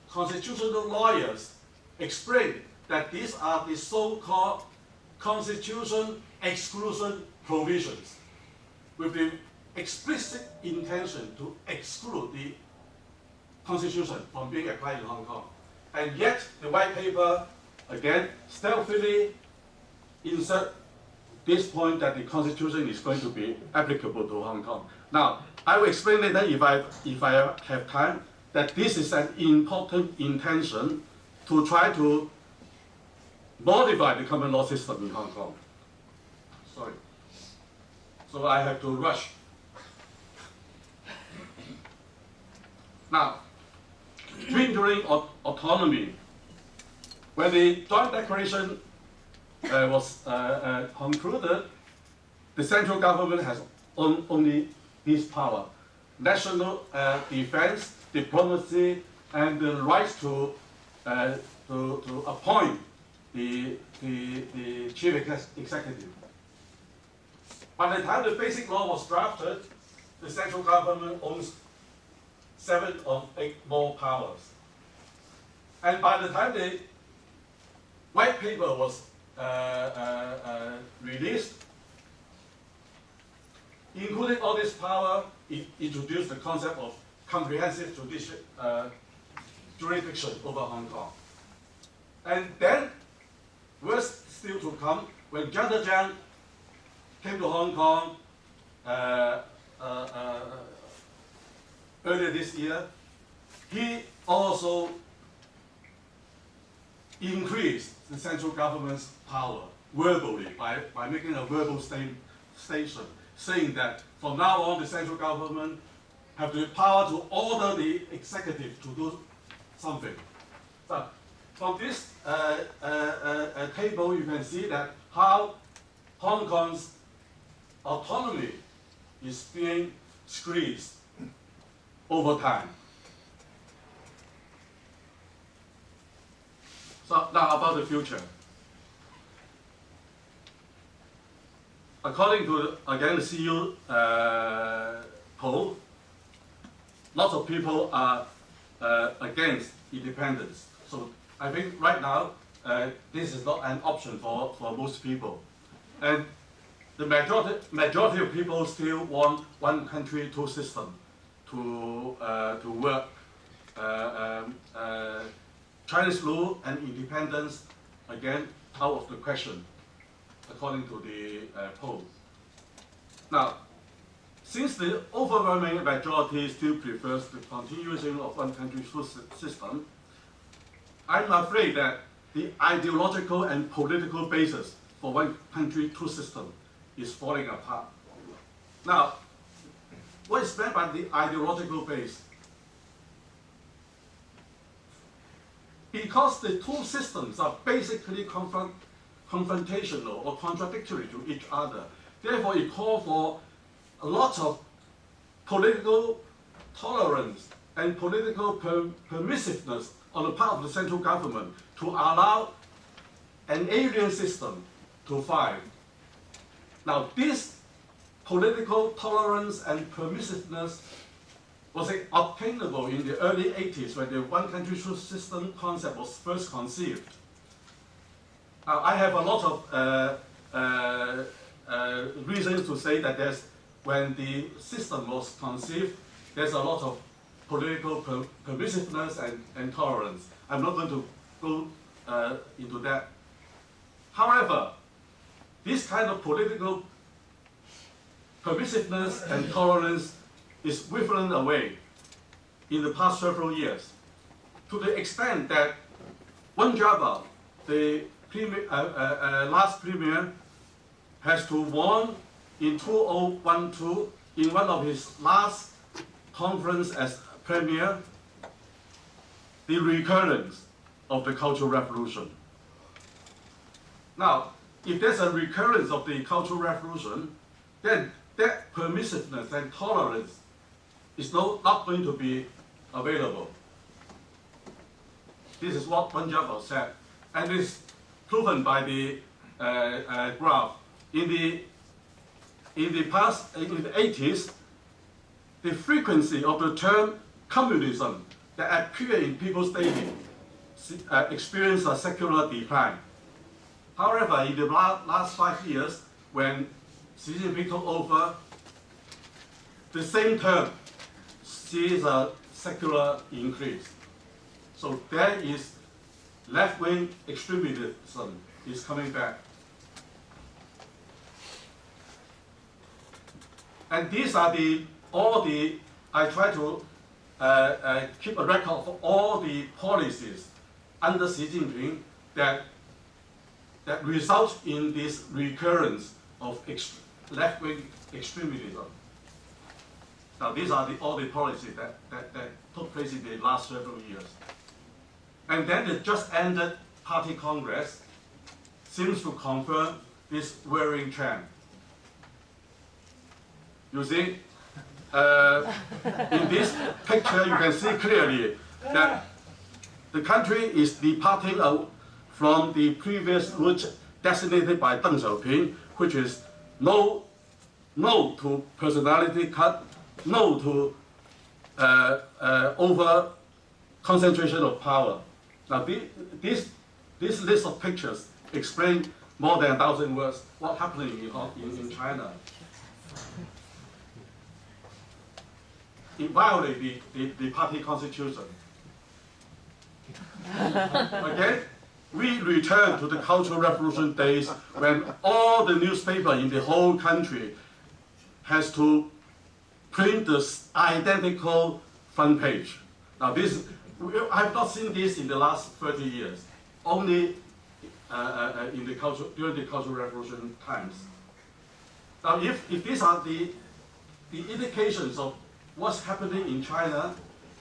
constitutional lawyers explained that these are the so-called constitution exclusion provisions with the explicit intention to exclude the constitution from being applied in Hong Kong. And yet, the white paper, again, stealthily insert this point that the constitution is going to be applicable to Hong Kong. Now, I will explain later if I have time that this is an important intention to try to modify the common law system in Hong Kong. Sorry. So I have to rush. Now, dwindling autonomy. When the Joint Declaration was concluded, the central government has only this power: national defense, diplomacy, and the right to appoint the chief executive. By the time the basic law was drafted, the central government owns 7 or 8 more powers. And by the time the white paper was released, including all this power, it introduced the concept of comprehensive jurisdiction over Hong Kong. And then, worse still to come. When Jasper TSANG came to Hong Kong earlier this year, he also increased the central government's power verbally by making a verbal statement saying that from now on the central government have the power to order the executive to do something. So from this table you can see that how Hong Kong's autonomy is being squeezed over time. So now about the future. According to, again, the CU poll, lots of people are against independence. So I think right now, this is not an option for most people. And the majority of people still want one country, two systems to work. Chinese rule and independence, again, out of the question, according to the poll. Now, since the overwhelming majority still prefers the continuation of one country, two system, I'm afraid that the ideological and political basis for one country, two system is falling apart. Now, what is meant by the ideological base? Because the two systems are basically confrontational or contradictory to each other. Therefore, it calls for a lot of political tolerance and political permissiveness on the part of the central government to allow an alien system to thrive. Now, this political tolerance and permissiveness was obtainable in the early 80s when the one country, two system concept was first conceived. I have a lot of reasons to say that when the system was conceived, there's a lot of political permissiveness and tolerance. I'm not going to go into that. However, this kind of political permissiveness and tolerance is withering away in the past several years, to the extent that Wen Jiabao, the last premier, has to warn in 2012 in one of his last conference as premier the recurrence of the Cultural Revolution. Now, if there's a recurrence of the Cultural Revolution, then that permissiveness and tolerance is not going to be available. This is what Wen Jiabao said, and it's proven by the graph. In the 80s, the frequency of the term communism that appeared in people's daily experienced a secular decline. However, in the last 5 years, when Xi Jinping took over, the same term sees a secular increase. So there is left-wing extremism is coming back. And these are I try to keep a record of all the policies under Xi Jinping that result in this recurrence of left-wing extremism. Now, these are all the policies that took place in the last several years. And then the just ended Party Congress seems to confirm this worrying trend. You see, in this picture, you can see clearly that the country is departing from the previous route designated by Deng Xiaoping, which is no to personality cut, no to over concentration of power. Now, this list of pictures explain more than 1,000 words what's happening in China. It violates the party constitution. Okay? we return to the Cultural Revolution days when all the newspaper in the whole country has to print this identical front page. Now this, I've not seen this in the last 30 years, only in the during the Cultural Revolution times. Now if these are the indications of what's happening in China,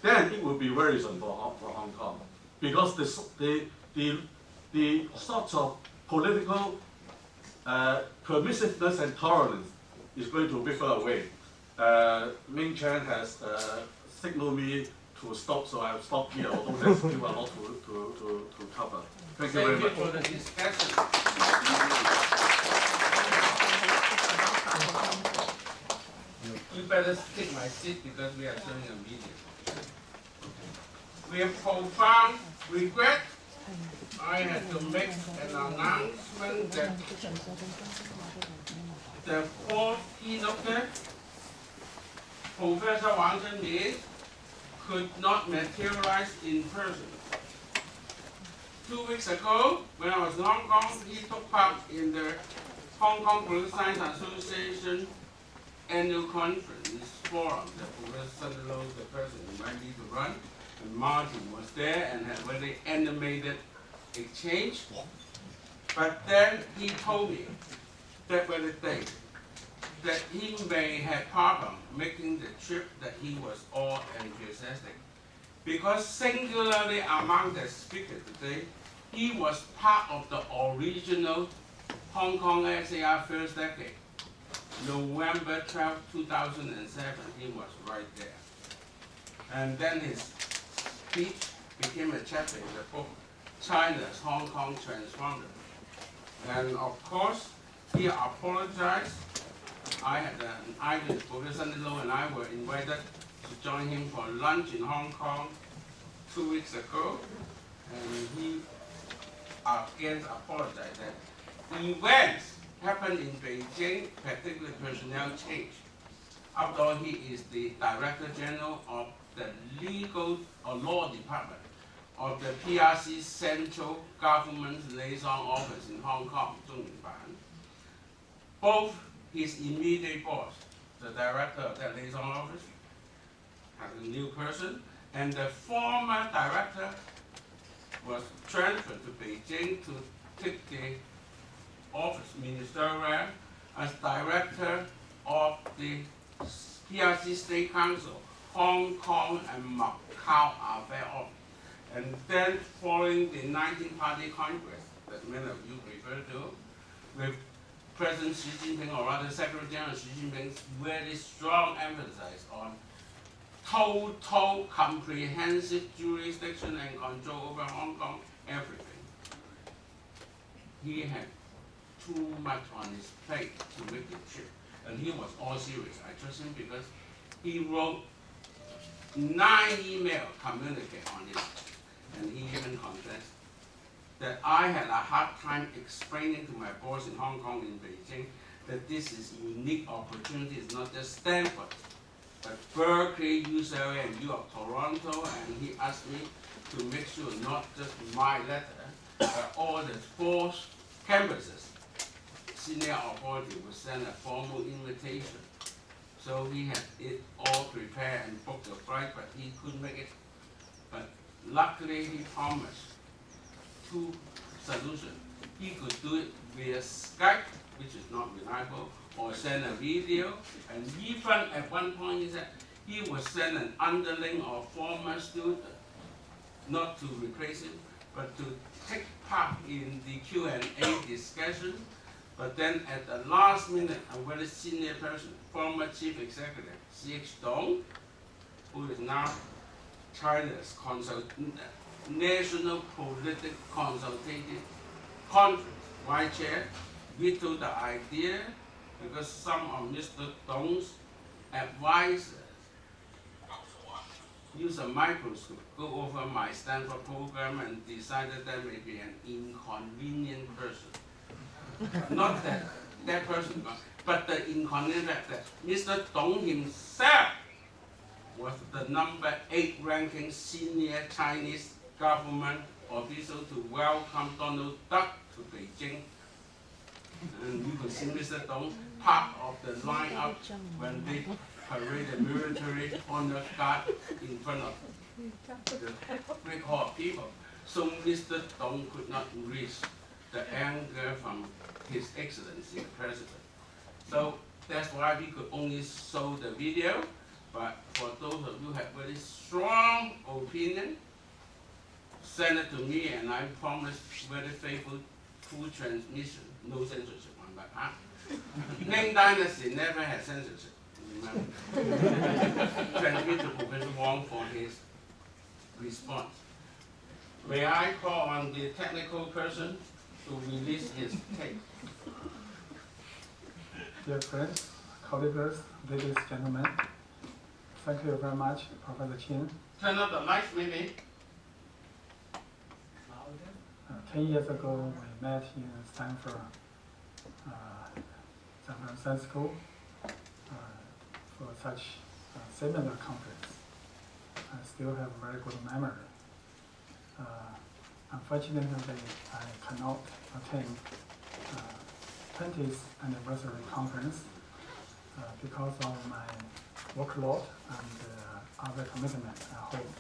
then it will be worrisome for Hong Kong, because the sorts of political permissiveness and tolerance is going to wither away. Ming Chen has signaled me to stop, so I'll stop here, although there's still a lot to cover. Thank you very much. For the discussion. You better take my seat because we are showing a video. We have profound regret. I had to make an announcement that the fourth keynote, Professor Wang Zhenmin, could not materialize in person. 2 weeks ago, when I was in Hong Kong, he took part in the Hong Kong Political Science Association annual conference forum that Professor Lo, the person invited me to run, and Martin was there and had very animated exchange. But then he told me that very day that he may have problem making the trip, that he was all enthusiastic. Because singularly among the speakers today, he was part of the original Hong Kong HKSAR first decade. November 12, 2007, he was right there. And then his speech became a chapter in the book, China's Hong Kong Transponder. And of course, he apologized. I had an idea, Professor Lo and I were invited to join him for lunch in Hong Kong 2 weeks ago. And he again apologized that events happened in Beijing, particularly personnel change. After all, he is the Director General of the Legal or Law Department of the PRC Central Government Liaison Office in Hong Kong, Zhenmin. Both his immediate boss, the director of that liaison office, has a new person, and the former director was transferred to Beijing to take the office ministerial as director of the PRC State Council, Hong Kong and Macau Affairs Office. And then following the 19th Party Congress that many of you refer to, with President Xi Jinping, or rather Secretary General Xi Jinping's very strong emphasis on total comprehensive jurisdiction and control over Hong Kong, everything. He had too much on his plate to make the trip. And he was all serious. I trust him because he wrote 9 email communique on it. And he even confessed that I had a hard time explaining to my boss in Hong Kong and Beijing that this is a unique opportunity. It's not just Stanford, but Berkeley, UCLA, and U of Toronto. And he asked me to make sure not just my letter, but all the 4 campuses, senior authority would send a formal invitation. So he had it all prepared and booked a flight, but he couldn't make it. But luckily, he promised 2 solutions. He could do it via Skype, which is not reliable, or send a video. And even at one point, he said he would send an underling or former student, not to replace him, but to take part in the Q&A discussion. But then at the last minute, a very senior person, former chief executive, C.H. Dong, who is now China's National Political Consultative Conference Vice Chair, vetoed the idea because some of Mr. Dong's advisors used a microscope, go over my Stanford program and decided that may be an inconvenient person. Not that that person, but the inconvenient that Mr. Dong himself was the number 8 ranking senior Chinese government officials to welcome Donald Duck to Beijing. And you could see Mr. Dong part of the lineup when they parade the military honor guard in front of the great hall of people. So Mr. Dong could not resist the anger from His Excellency the President. So that's why we could only show the video. But for those of you who have very strong opinion, send it to me, and I promise very faithful, full transmission, no censorship on my part. Ming Dynasty never had censorship. Remember? Transmit to Professor Wang for his response. May I call on the technical person to release his tape? Dear friends, colleagues, ladies and gentlemen, thank you very much, Professor Ching. Turn up the lights, maybe. 10 years ago, we met in Stanford, San Francisco, for such a similar conference. I still have very good memory. Unfortunately, I cannot attend 20th anniversary conference because of my workload and other commitments at home.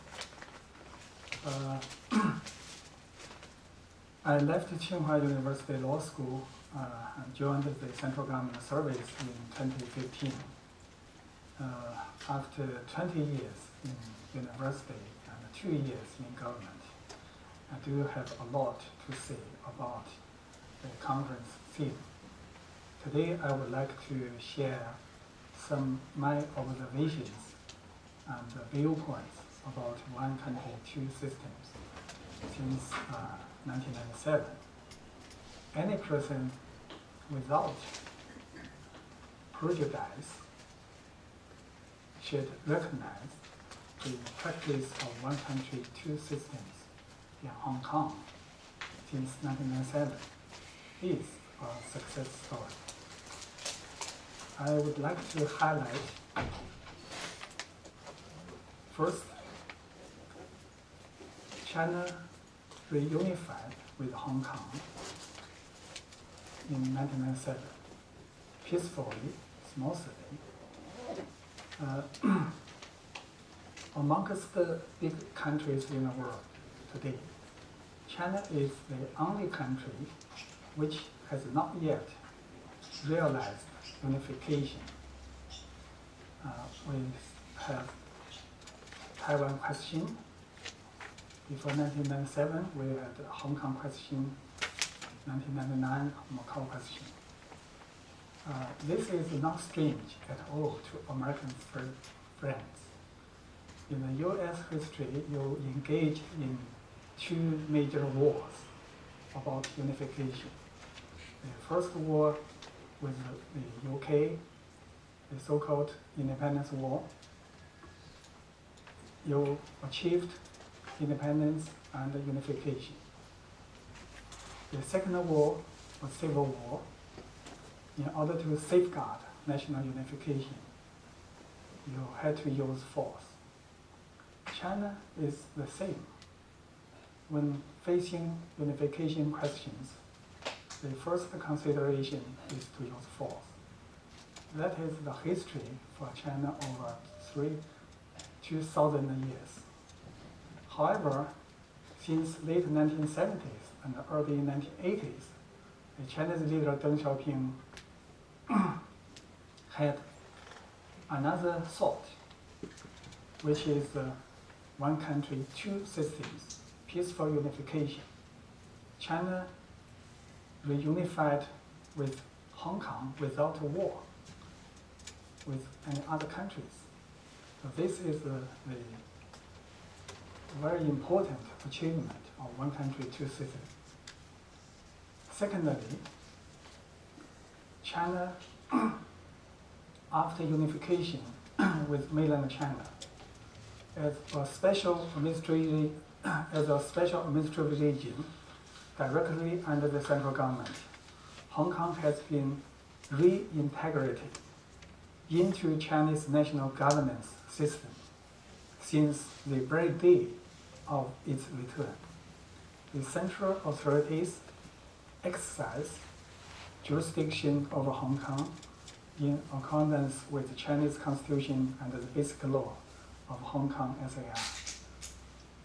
I left Tsinghua University Law School and joined the central government service in 2015. After 20 years in university and 2 years in government, I do have a lot to say about the conference theme. Today I would like to share some my observations and viewpoints about one country, two systems since 1997. Any person without prejudice should recognize the practice of one country, two systems in Hong Kong since 1997 is a success story. I would like to highlight first, China reunified with Hong Kong in 1997, peacefully, smoothly. Amongst the big countries in the world today, China is the only country which has not yet realized unification. We have Taiwan question. Before 1997, we had the Hong Kong question, 1999, Macau question. This is not strange at all to American friends. In the US history, you engage in two major wars about unification. The first war with the UK, the so-called Independence War. You achieved independence and unification. The second war was civil war. In order to safeguard national unification, you had to use force. China is the same. When facing unification questions, the first consideration is to use force. That is the history for China over 2,000 years. However, since late 1970s and early 1980s, the Chinese leader Deng Xiaoping had another thought, which is one country, two systems, peaceful unification. China reunified with Hong Kong without a war with any other countries. So this is the very important achievement of one country, two systems. Secondly, China, after unification with mainland China, as a special administrative region directly under the central government, Hong Kong has been reintegrated into Chinese national governance system since the very day of its return. the central authorities exercise jurisdiction over Hong Kong in accordance with the Chinese Constitution and the basic law of Hong Kong SAR.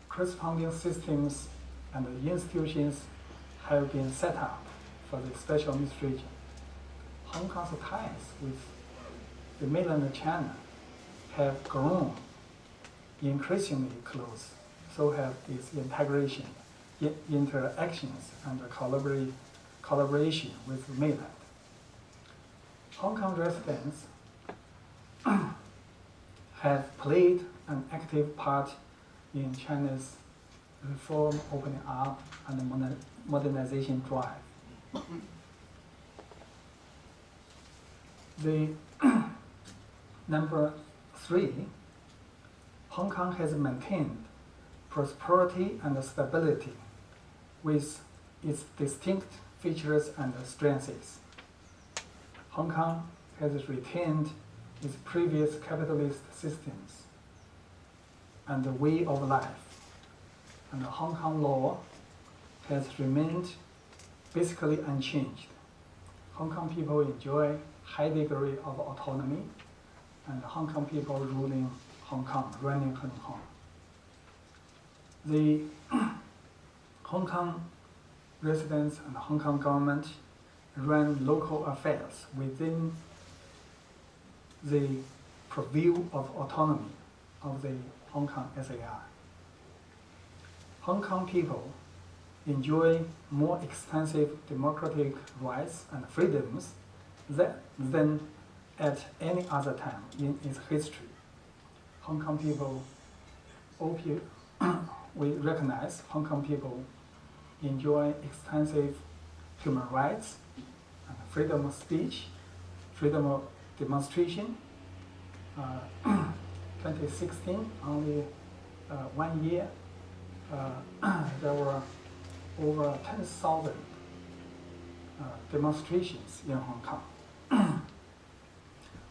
Corresponding systems and institutions have been set up for the special administration. Hong Kong's ties with the mainland China have grown increasingly close, so have its integration, interactions, and collaboration with the mainland. Hong Kong residents have played an active part in China's reform opening up and modernization drive. The number 3, Hong Kong has maintained prosperity and stability with its distinct features and strengths. Hong Kong has retained its previous capitalist systems and the way of life, and the Hong Kong law has remained basically unchanged. Hong Kong people enjoy high degree of autonomy, and Hong Kong people ruling Hong Kong, running Hong Kong. The Hong Kong residents and the Hong Kong government run local affairs within the purview of autonomy of the Hong Kong SAR. Hong Kong people enjoy more extensive democratic rights and freedoms than at any other time in its history. Hong Kong people, we recognize Hong Kong people enjoy extensive human rights, and freedom of speech, freedom of demonstration. 2016, only 1 year, there were over 10,000 demonstrations in Hong Kong.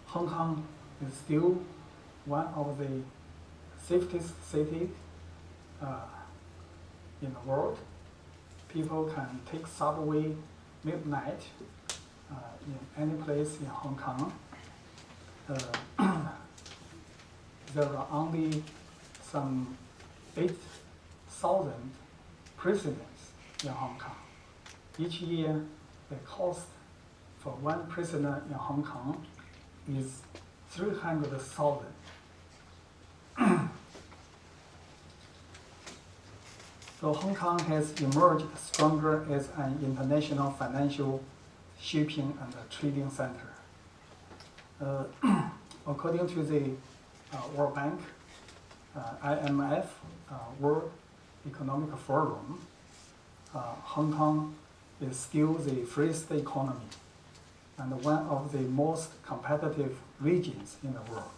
Hong Kong is still one of the safest cities in the world. People can take subway midnight in any place in Hong Kong. There are only some 8,000 prisoners in Hong Kong. Each year, the cost for one prisoner in Hong Kong is 300,000. So Hong Kong has emerged stronger as an international financial, shipping, and trading center. According to the World Bank, IMF, World Economic Forum, Hong Kong is still the freest economy and one of the most competitive regions in the world.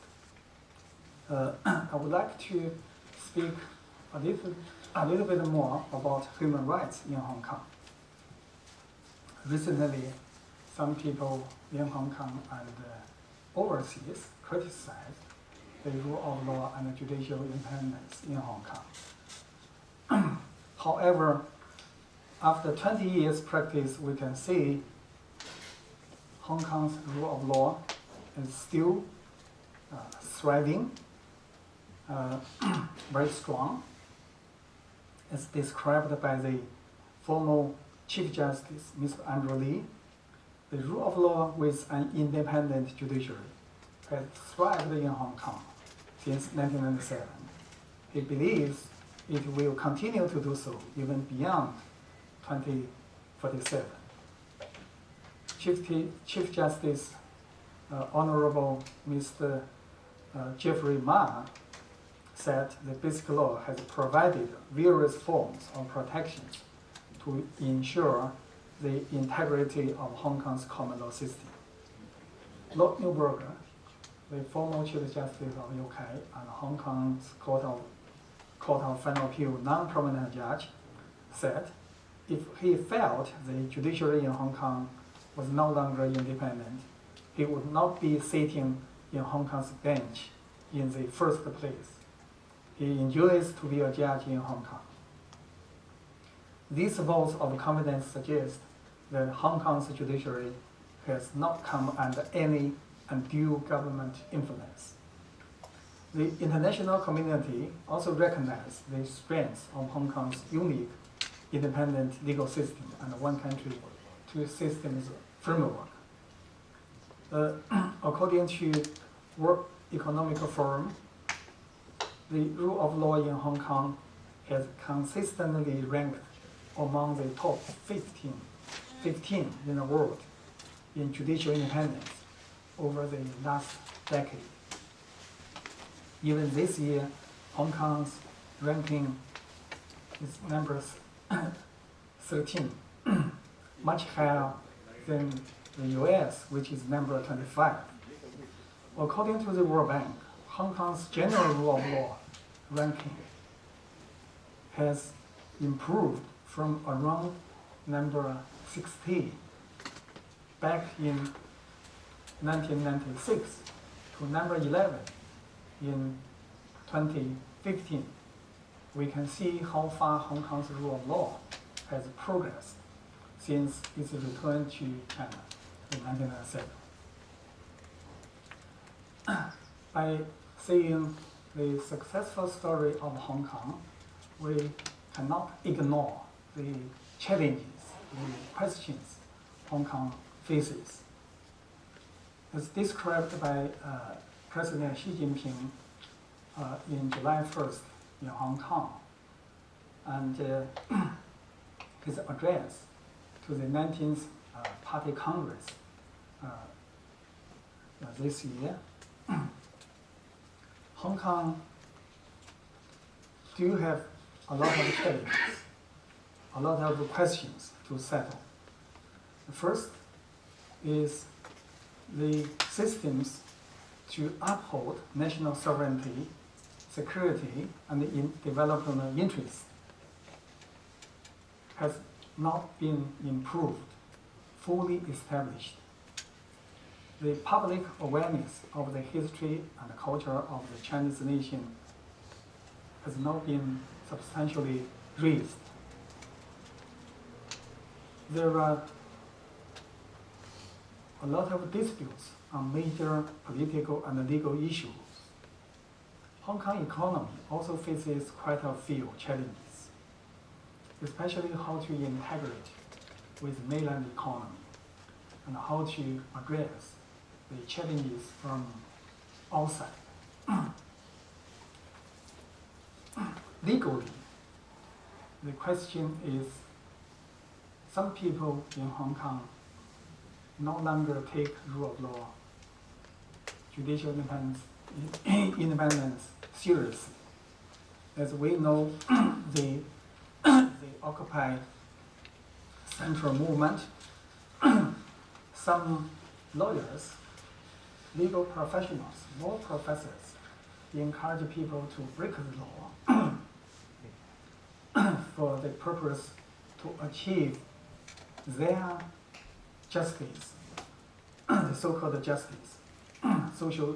I would like to speak a little bit more about human rights in Hong Kong. Recently, some people in Hong Kong and overseas criticized the rule of law and judicial independence in Hong Kong. However, after 20 years practice, we can see Hong Kong's rule of law is still thriving, very strong. As described by the former Chief Justice, Mr. Andrew Lee, the rule of law with an independent judiciary has thrived in Hong Kong since 1997. He believes it will continue to do so even beyond 2047. Chief Justice Honorable Mr. Jeffrey Ma said the basic law has provided various forms of protections to ensure the integrity of Hong Kong's common law system. Lord Neuberger, the former Chief Justice of UK and Hong Kong's Court of Final Appeal non-prominent judge, said if he felt the judiciary in Hong Kong was no longer independent, he would not be sitting in Hong Kong's bench in the first place. He enjoys to be a judge in Hong Kong. These votes of confidence suggest that Hong Kong's judiciary has not come under any undue government influence. The international community also recognized the strengths of Hong Kong's unique independent legal system and one country, two systems framework. According to World Economic Forum, the rule of law in Hong Kong has consistently ranked among the top 15 in the world in judicial independence over the last decade. Even this year, Hong Kong's ranking is number 13, much higher than the US, which is number 25. According to the World Bank, Hong Kong's general rule of law ranking has improved from around number 60 back in 1996 to number 11 in 2015. We can see how far Hong Kong's rule of law has progressed since its return to China in 1997. By seeing the successful story of Hong Kong, we cannot ignore the challenges, the questions Hong Kong faces. As described by President Xi Jinping in July 1st in Hong Kong, and his address to the 19th Party Congress this year, Hong Kong do have a lot of challenges, a lot of questions to settle. The first is the systems to uphold national sovereignty, security, and development interests has not been improved, fully established. The public awareness of the history and culture of the Chinese nation has not been substantially raised. There are a lot of disputes on major political and legal issues. Hong Kong economy also faces quite a few challenges, especially how to integrate with mainland economy and how to address the challenges from outside. Legally, the question is, some people in Hong Kong no longer take rule of law, judicial independence seriously. As we know, the Occupy Central movement, some lawyers, legal professionals, law professors encourage people to break the law for the purpose to achieve their justice, the so-called justice, social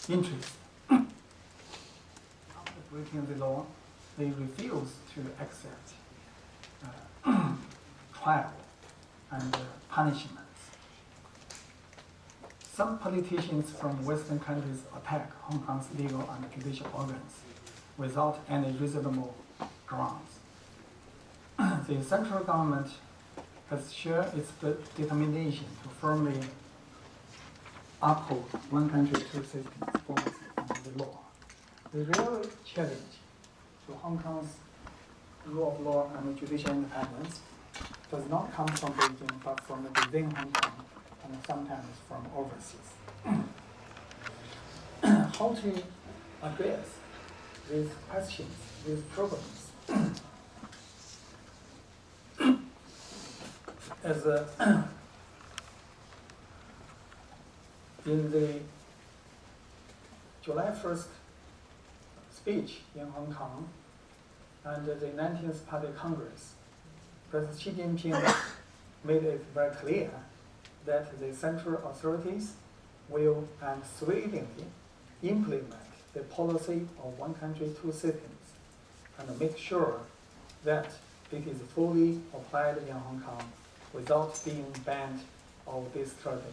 interest. After breaking the law, they refuse to accept trial and punishments. Some politicians from Western countries attack Hong Kong's legal and judicial organs without any reasonable grounds. The central government has shared its determination to firmly uphold one country, two systems policy under the law. The real challenge to Hong Kong's rule of law and judicial independence does not come from Beijing, but from within Hong Kong and sometimes from overseas. How to address these questions, these problems? As in the July 1st speech in Hong Kong and the 19th Party Congress, President Xi Jinping made it very clear that the central authorities will unswervingly implement the policy of one country, two systems, and make sure that it is fully applied in Hong Kong without being banned or distorted.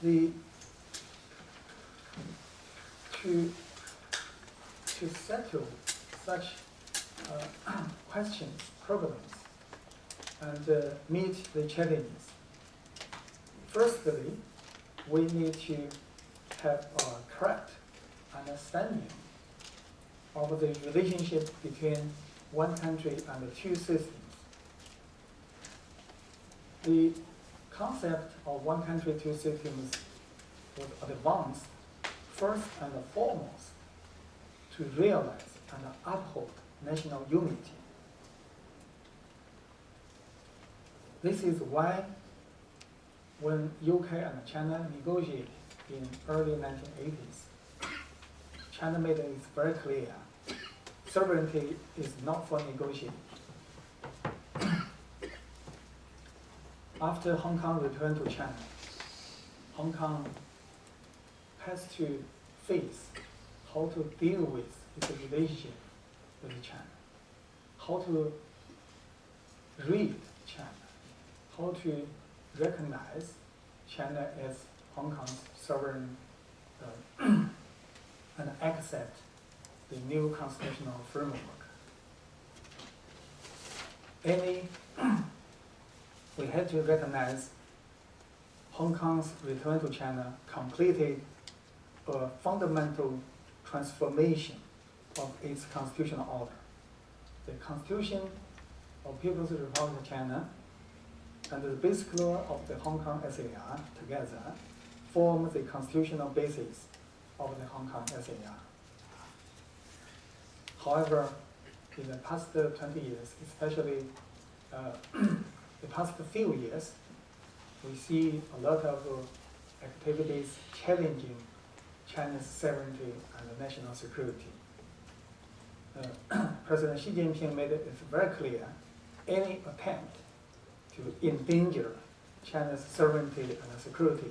To settle such questions, problems, and meet the challenges, firstly, we need to have a correct understanding of the relationship between one country and two systems. The concept of one country, two systems was advanced first and foremost to realize and uphold national unity. This is why when UK and China negotiated in early 1980s, China made it very clear, sovereignty is not for negotiating. After Hong Kong returned to China, Hong Kong has to face how to deal with its relationship with China, how to read China, how to recognize China as Hong Kong's sovereign and accept the new constitutional framework. We had to recognize Hong Kong's return to China completed a fundamental transformation of its constitutional order. The Constitution of People's Republic of China and the basic law of the Hong Kong SAR together form the constitutional basis of the Hong Kong SAR. However, in the past 20 years, especially the past few years, we see a lot of activities challenging China's sovereignty and national security. President Xi Jinping made it very clear, any attempt to endanger China's sovereignty and security,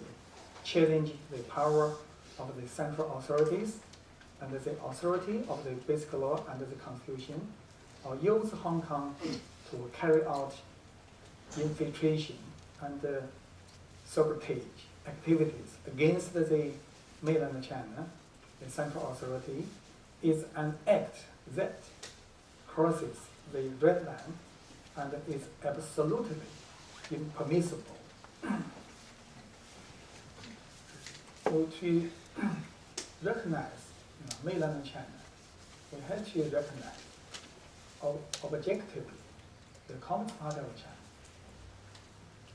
challenge the power of the central authorities and the authority of the basic law and the constitution, or use Hong Kong to carry out infiltration and sabotage activities against the mainland China, the central authority, is an act that crosses the red line and is absolutely impermissible. So to recognize mainland China, we had to recognize objectively the Communist Party of China.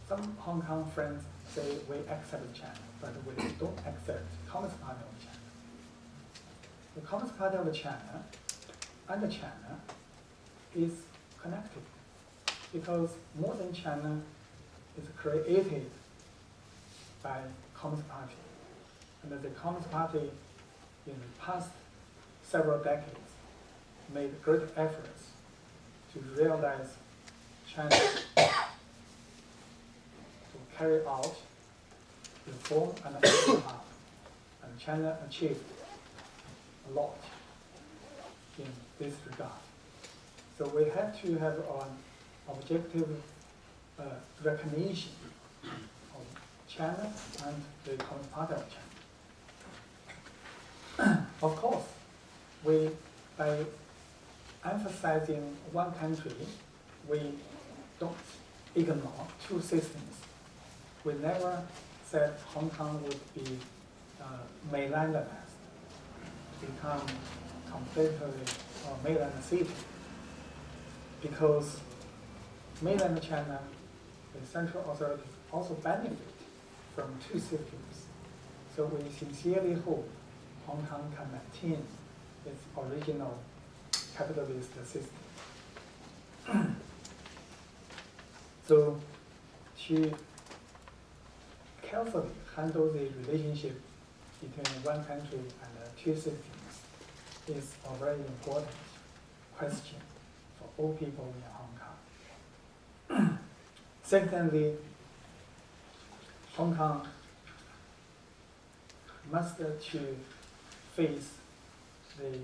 Some Hong Kong friends say we accept China, but we don't accept the Communist Party of China. The Communist Party of China and China is connected because modern China is created by Communist Party. And the Communist Party in the past several decades made great efforts to realize China to carry out reform and open up. And China achieved a lot in this regard. So we have to have an objective recognition of China and the Communist Party of China. Of course, by emphasizing one country, we don't ignore two systems. We never said Hong Kong would be mainlandized, become completely a mainland city, because mainland China, the central authorities also benefit from two systems. So we sincerely hope Hong Kong can maintain its original capitalist system. So to carefully handle the relationship between one country and two systems is a very important question for all people in Hong Kong. Secondly, Hong Kong must to face the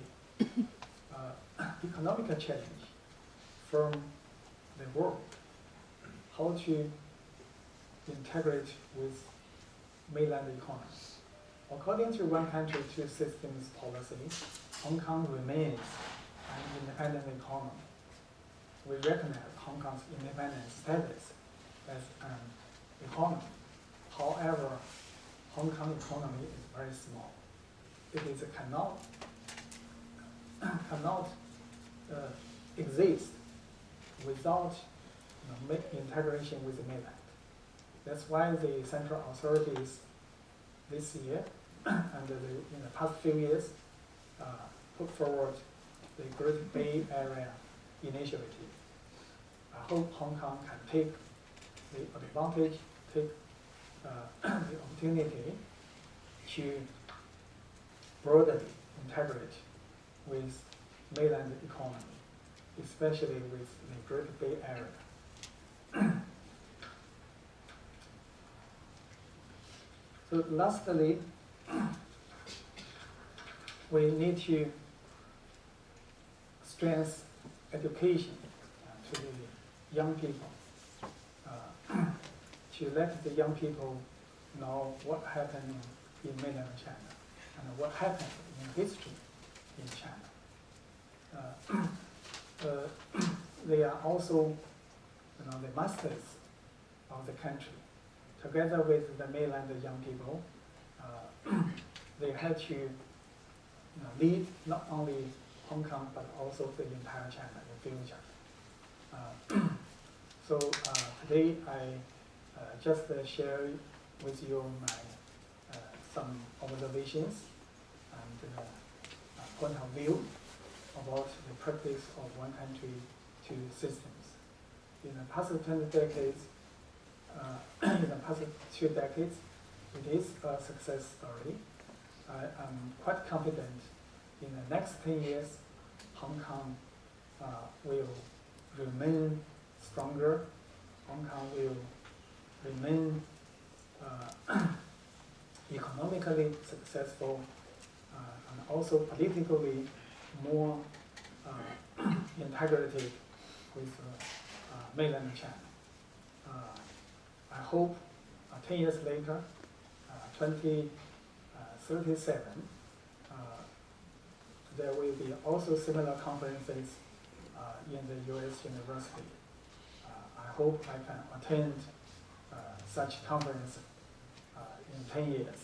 economic challenge from the world, how to integrate with mainland economy. According to one country, two systems policy, Hong Kong remains an independent economy. We recognize Hong Kong's independent status as an economy. However, Hong Kong economy is very small. It is cannot exist without integration with the mainland. That's why the central authorities this year and in the past few years put forward the Great Bay Area initiative. I hope Hong Kong can take the advantage, take the opportunity to broadly integrate with mainland economy, especially with the Great Bay Area. So lastly, we need to strengthen education to the young people, to let the young people know what happened in mainland China and what happened in history in China. They are also the masters of the country. Together with the mainland young people, they had to lead not only Hong Kong but also the entire China in future. So today I just share with you my some observations and point of view about the practice of one country, two systems. In the past 20 decades, in the past 2 decades, it is a success story. I am quite confident in the next 10 years, Hong Kong will remain stronger. Hong Kong will remain economically successful and also politically more integrated with mainland China. I hope 10 years later, 2037, there will be also similar conferences in the US university. I hope I can attend such conference in 10 years.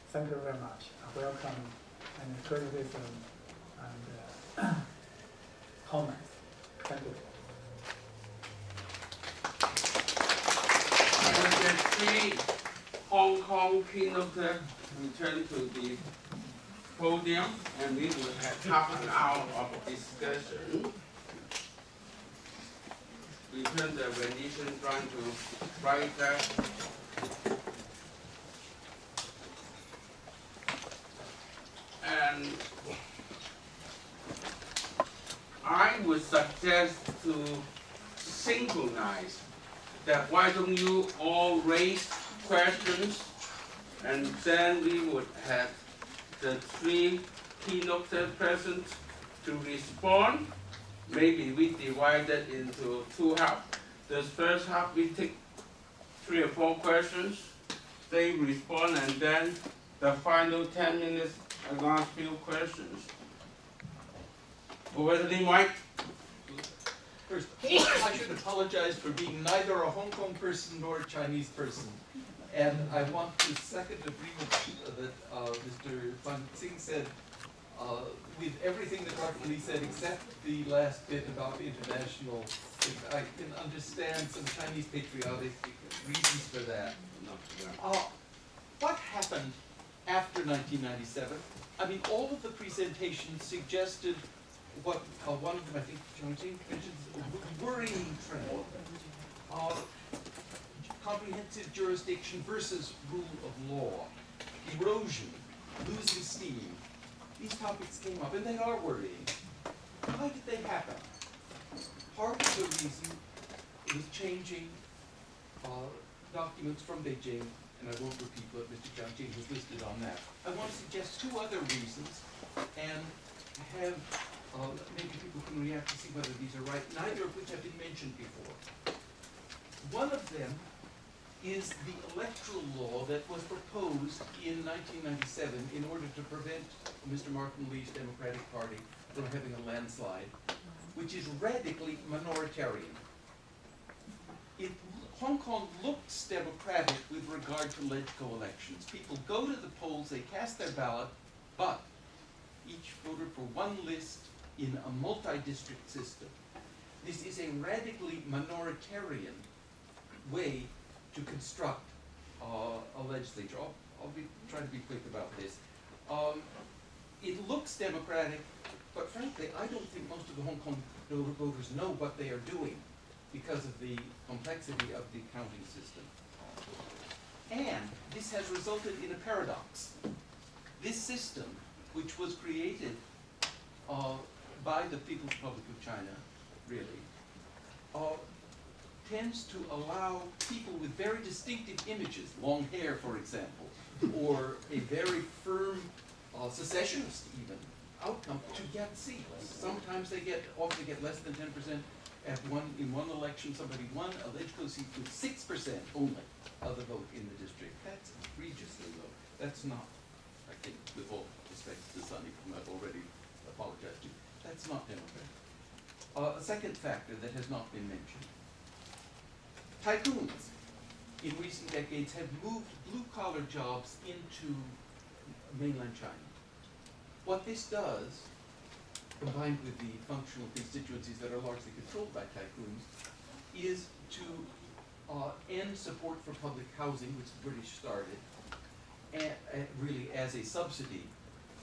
Thank you very much. I welcome any criticism and comments. Thank you. The 3 Hong Kong keynote return to the podium, and we will have half an hour of discussion. We turn the rendition trying to write that. And I would suggest to synchronize that why don't you all raise questions, and then we would have the 3 keynote present to respond. Maybe we divide it into 2 halves. The first half we take 3 or 4 questions, they respond, and then the final 10 minutes a last few questions. Over to the mic. First, I should apologize for being neither a Hong Kong person nor a Chinese person. And I want to second agreement that Mr. Fan Tsing said with everything that Dr. Lee said, except the last bit about international. I can understand some Chinese patriotic reasons for that. What happened after 1997? I mean, all of the presentations suggested what one of them, I think, Cheong CHING mentions, a worrying trend. Comprehensive jurisdiction versus rule of law, erosion, losing steam. These topics came up, and they are worrying. Why did they happen? Part of the reason was changing documents from Beijing, and I won't repeat what Mr. Cheong CHING has listed on that. I want to suggest 2 other reasons, and have, maybe people can react to see whether these are right, neither of which have been mentioned before. One of them is the electoral law that was proposed in 1997 in order to prevent Mr. Martin Lee's Democratic Party from having a landslide, which is radically minoritarian. Hong Kong looks democratic with regard to LegCo elections. People go to the polls, they cast their ballot, but each voted for one list in a multi-district system. This is a radically minoritarian way to construct a legislature. I'll try to be quick about this. It looks democratic, but frankly, I don't think most of the Hong Kong voters know what they are doing because of the complexity of the counting system. And this has resulted in a paradox. This system, which was created by the People's Republic of China, really, tends to allow people with very distinctive images, long hair, for example, or a very firm secessionist even outcome, to get seats. Sometimes they often get less than 10%. In one election, somebody won a LegCo seat with 6% only of the vote in the district. That's egregiously low. That's not, I think, with all respect to Sonny, whom I've already apologized to, that's not democratic. A second factor that has not been mentioned. Tycoons in recent decades have moved blue-collar jobs into mainland China. What this does, combined with the functional constituencies that are largely controlled by tycoons, is to end support for public housing, which the British started, really as a subsidy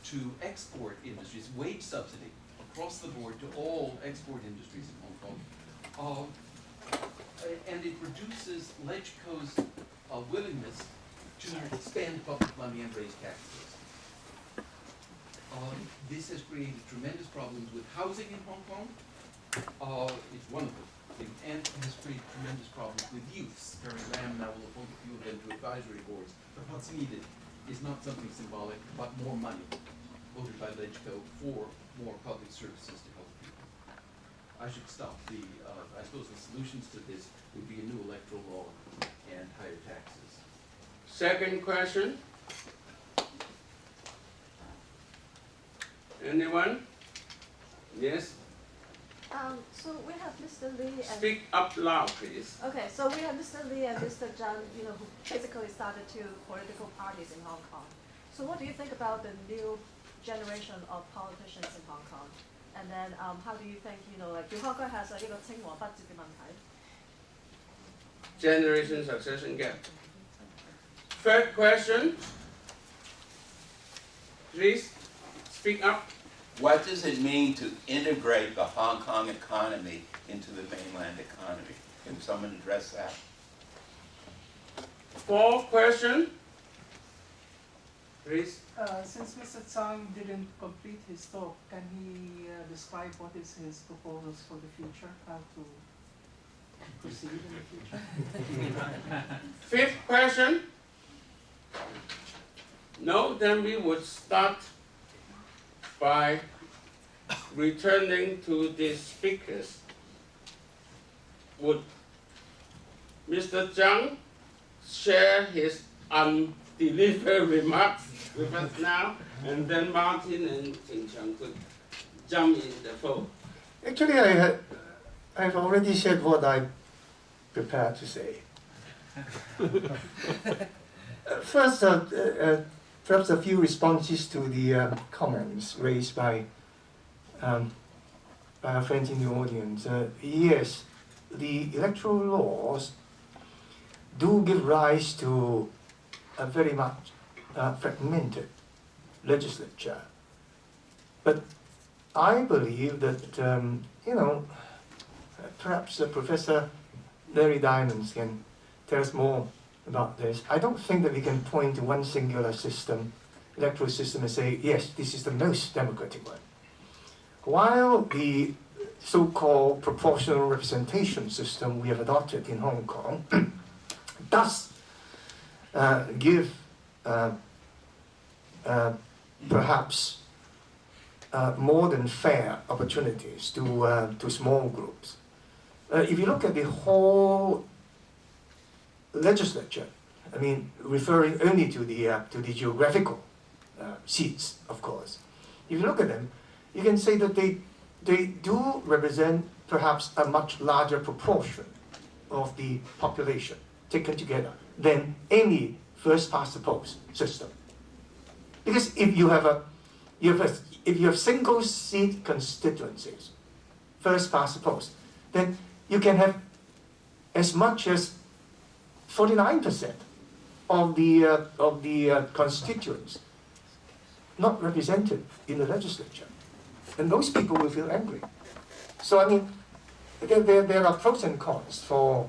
to export industries, wage subsidy across the board to all export industries in Hong Kong. And it reduces LegCo's willingness to spend public money and raise taxes. This has created tremendous problems with housing in Hong Kong. It's one of the things, and has created tremendous problems with youths. Terry Lam now will appoint a few of them to advisory boards. But what's needed is not something symbolic, but more money voted by LegCo for more public services to help people. I should stop. I suppose the solutions to this would be a new electoral law and higher taxes. Second question. Anyone? Yes? So we have Mr. Lee and... Speak up loud, please. Okay, so we have Mr. Lee and Mr. Zhang, who basically started two political parties in Hong Kong. So what do you think about the new generation of politicians in Hong Kong? And then how do you think, like Hong Kong has a Tsinghua budget Generation succession gap. Third question. Please speak up. What does it mean to integrate the Hong Kong economy into the mainland economy? Can someone address that? Fourth question. Please. Since Mr. Tsang didn't complete his talk, can he describe what is his proposals for the future, how to proceed in the future? Fifth question. No, then we would start by returning to the speakers. Would Mr. Zhang share his undelivered remarks with us now, and then Martin and Cheong could jump in the fold? Actually, I've already said what I prepared to say. First, perhaps a few responses to the comments raised by our friends in the audience. Yes, the electoral laws do give rise to a very much fragmented legislature. But I believe that, perhaps Professor Larry Diamonds can tell us more about this. I don't think that we can point to one singular system, electoral system, and say, yes, this is the most democratic one. While the so-called proportional representation system we have adopted in Hong Kong does give perhaps more than fair opportunities to small groups. If you look at the whole legislature, I mean, referring only to the geographical seats, of course. If you look at them, you can say that they do represent perhaps a much larger proportion of the population taken together than any first past the post system. Because if you have single seat constituencies, first past the post, then you can have as much as 49% of the constituents not represented in the legislature, and those people will feel angry. So I mean, there are pros and cons for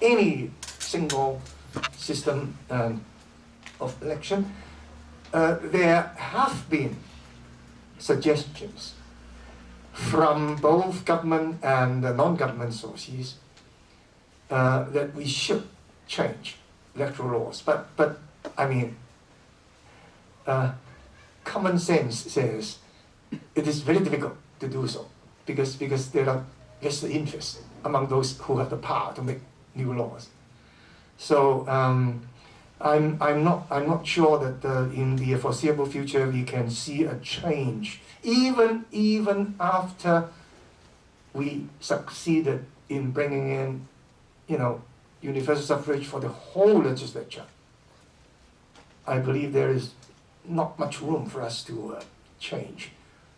any single system of election. There have been suggestions from both government and non-government sources that we should change electoral laws. But I mean, common sense says it is very difficult to do so because there are vested interests among those who have the power to make new laws. So I'm not sure that in the foreseeable future we can see a change, even after we succeeded in bringing in, universal suffrage for the whole legislature. I believe there is not much room for us to change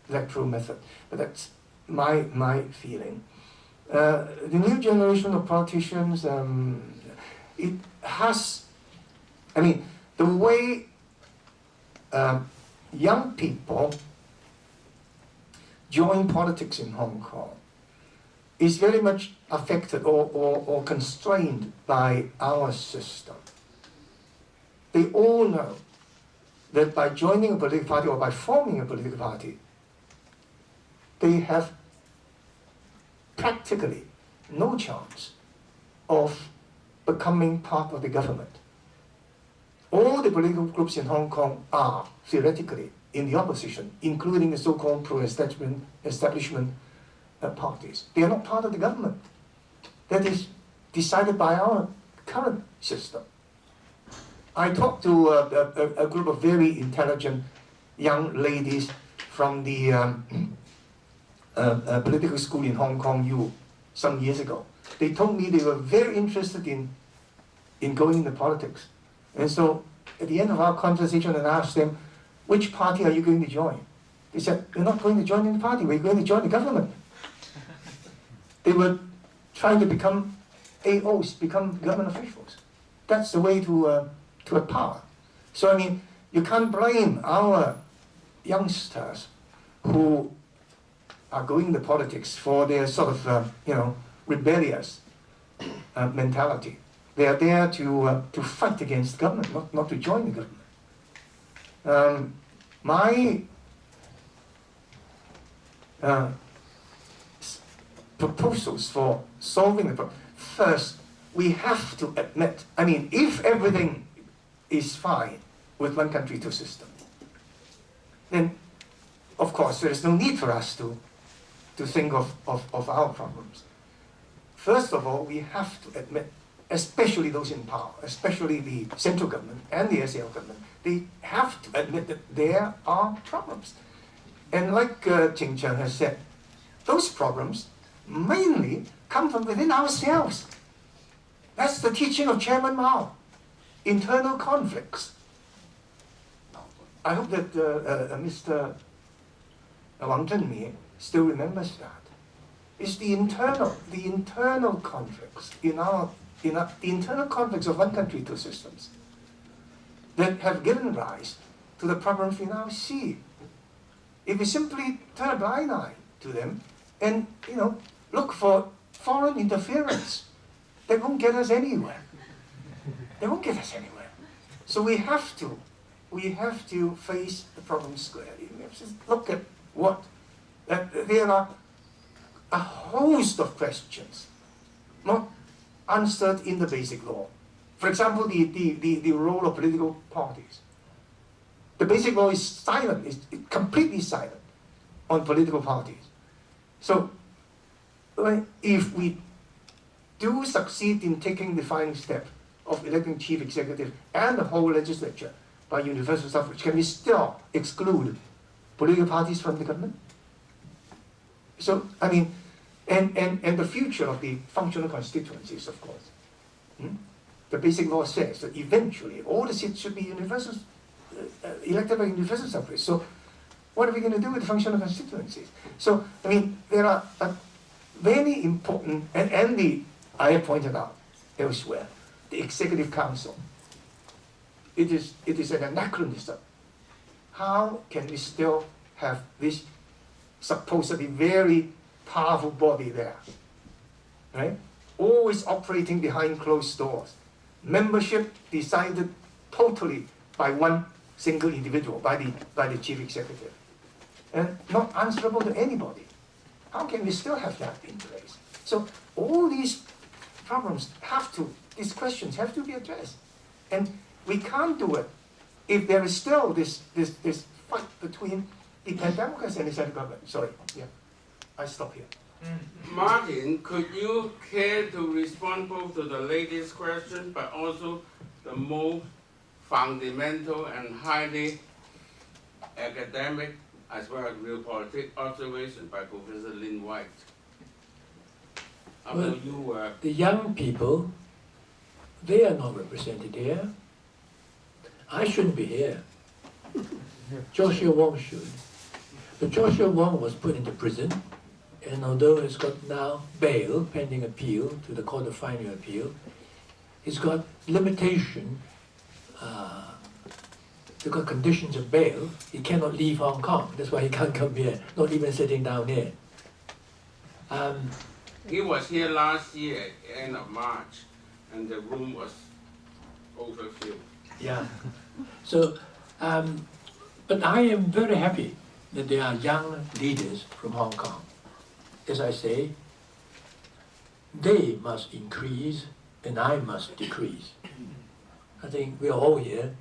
electoral method, but that's my feeling. The new generation of politicians, it has, I mean, the way young people join politics in Hong Kong is very much affected or constrained by our system. They all know that by joining a political party or by forming a political party, they have practically no chance of becoming part of the government. All the political groups in Hong Kong are theoretically in the opposition, including the so-called pro-establishment parties. They are not part of the government. That is decided by our current system. I talked to a group of very intelligent young ladies from the political school in Hong Kong U some years ago. They told me they were very interested in going into politics. And so at the end of our conversation, I asked them, which party are you going to join? They said, we're not going to join any party, we're going to join the government. They were trying to become AOs, become government officials. That's the way to a power. So I mean, you can't blame our youngsters who are going into politics for their sort of, rebellious mentality. They are there to fight against government, not to join the government. My proposals for solving the problem. First, we have to admit, I mean, if everything is fine with one country, two systems, then of course there is no need for us to think of our problems. First of all, we have to admit, especially those in power, especially the central government and the SAL government, they have to admit that there are problems. And like Ching has said, those problems mainly come from within ourselves. That's the teaching of Chairman Mao. Internal conflicts. I hope that Mr. Wang Zhenmin still remembers that. It's the internal conflicts the internal conflicts of one country, two systems that have given rise to the problems we now see. If we simply turn a blind eye to them and look for foreign interference, they won't get us anywhere. They won't get us anywhere. So we have to face the problem squarely. We have to look at what there are a host of questions not answered in the basic law. For example, the role of political parties. The Basic Law is silent, it's completely silent on political parties. So if we do succeed in taking the final step of electing chief executive and the whole legislature by universal suffrage, can we still exclude political parties from the government? So, I mean, and the future of the functional constituencies, of course. The Basic Law says that eventually all the seats should be universal, elected by universal suffrage. So what are we going to do with the functional constituencies? So, I mean, there are very important, and I have pointed out elsewhere, the Executive Council. It is an anachronism. How can we still have this supposedly very powerful body there, right? Always operating behind closed doors. Membership decided totally by one single individual, by the chief executive, and not answerable to anybody. How can we still have that in place? So all these problems these questions have to be addressed, and we can't do it if there is still this fight between the Democrats and the central government. Sorry, yeah, I stop here. Martin, could you care to respond both to the lady's question, but also the most fundamental and highly academic as well as real politics observation by Professor Lin White? Well, the young people, they are not represented here. I shouldn't be here. Joshua Wong should. But Joshua Wong was put into prison, and although he's got now bail pending appeal to the Court of Final Appeal, he's got limitation, he's got conditions of bail. He cannot leave Hong Kong. That's why he can't come here, not even sitting down here. He was here last year, end of March, and the room was overfilled. Yeah. So, but I am very happy that there are young leaders from Hong Kong. As I say, they must increase and I must decrease. I think we are all here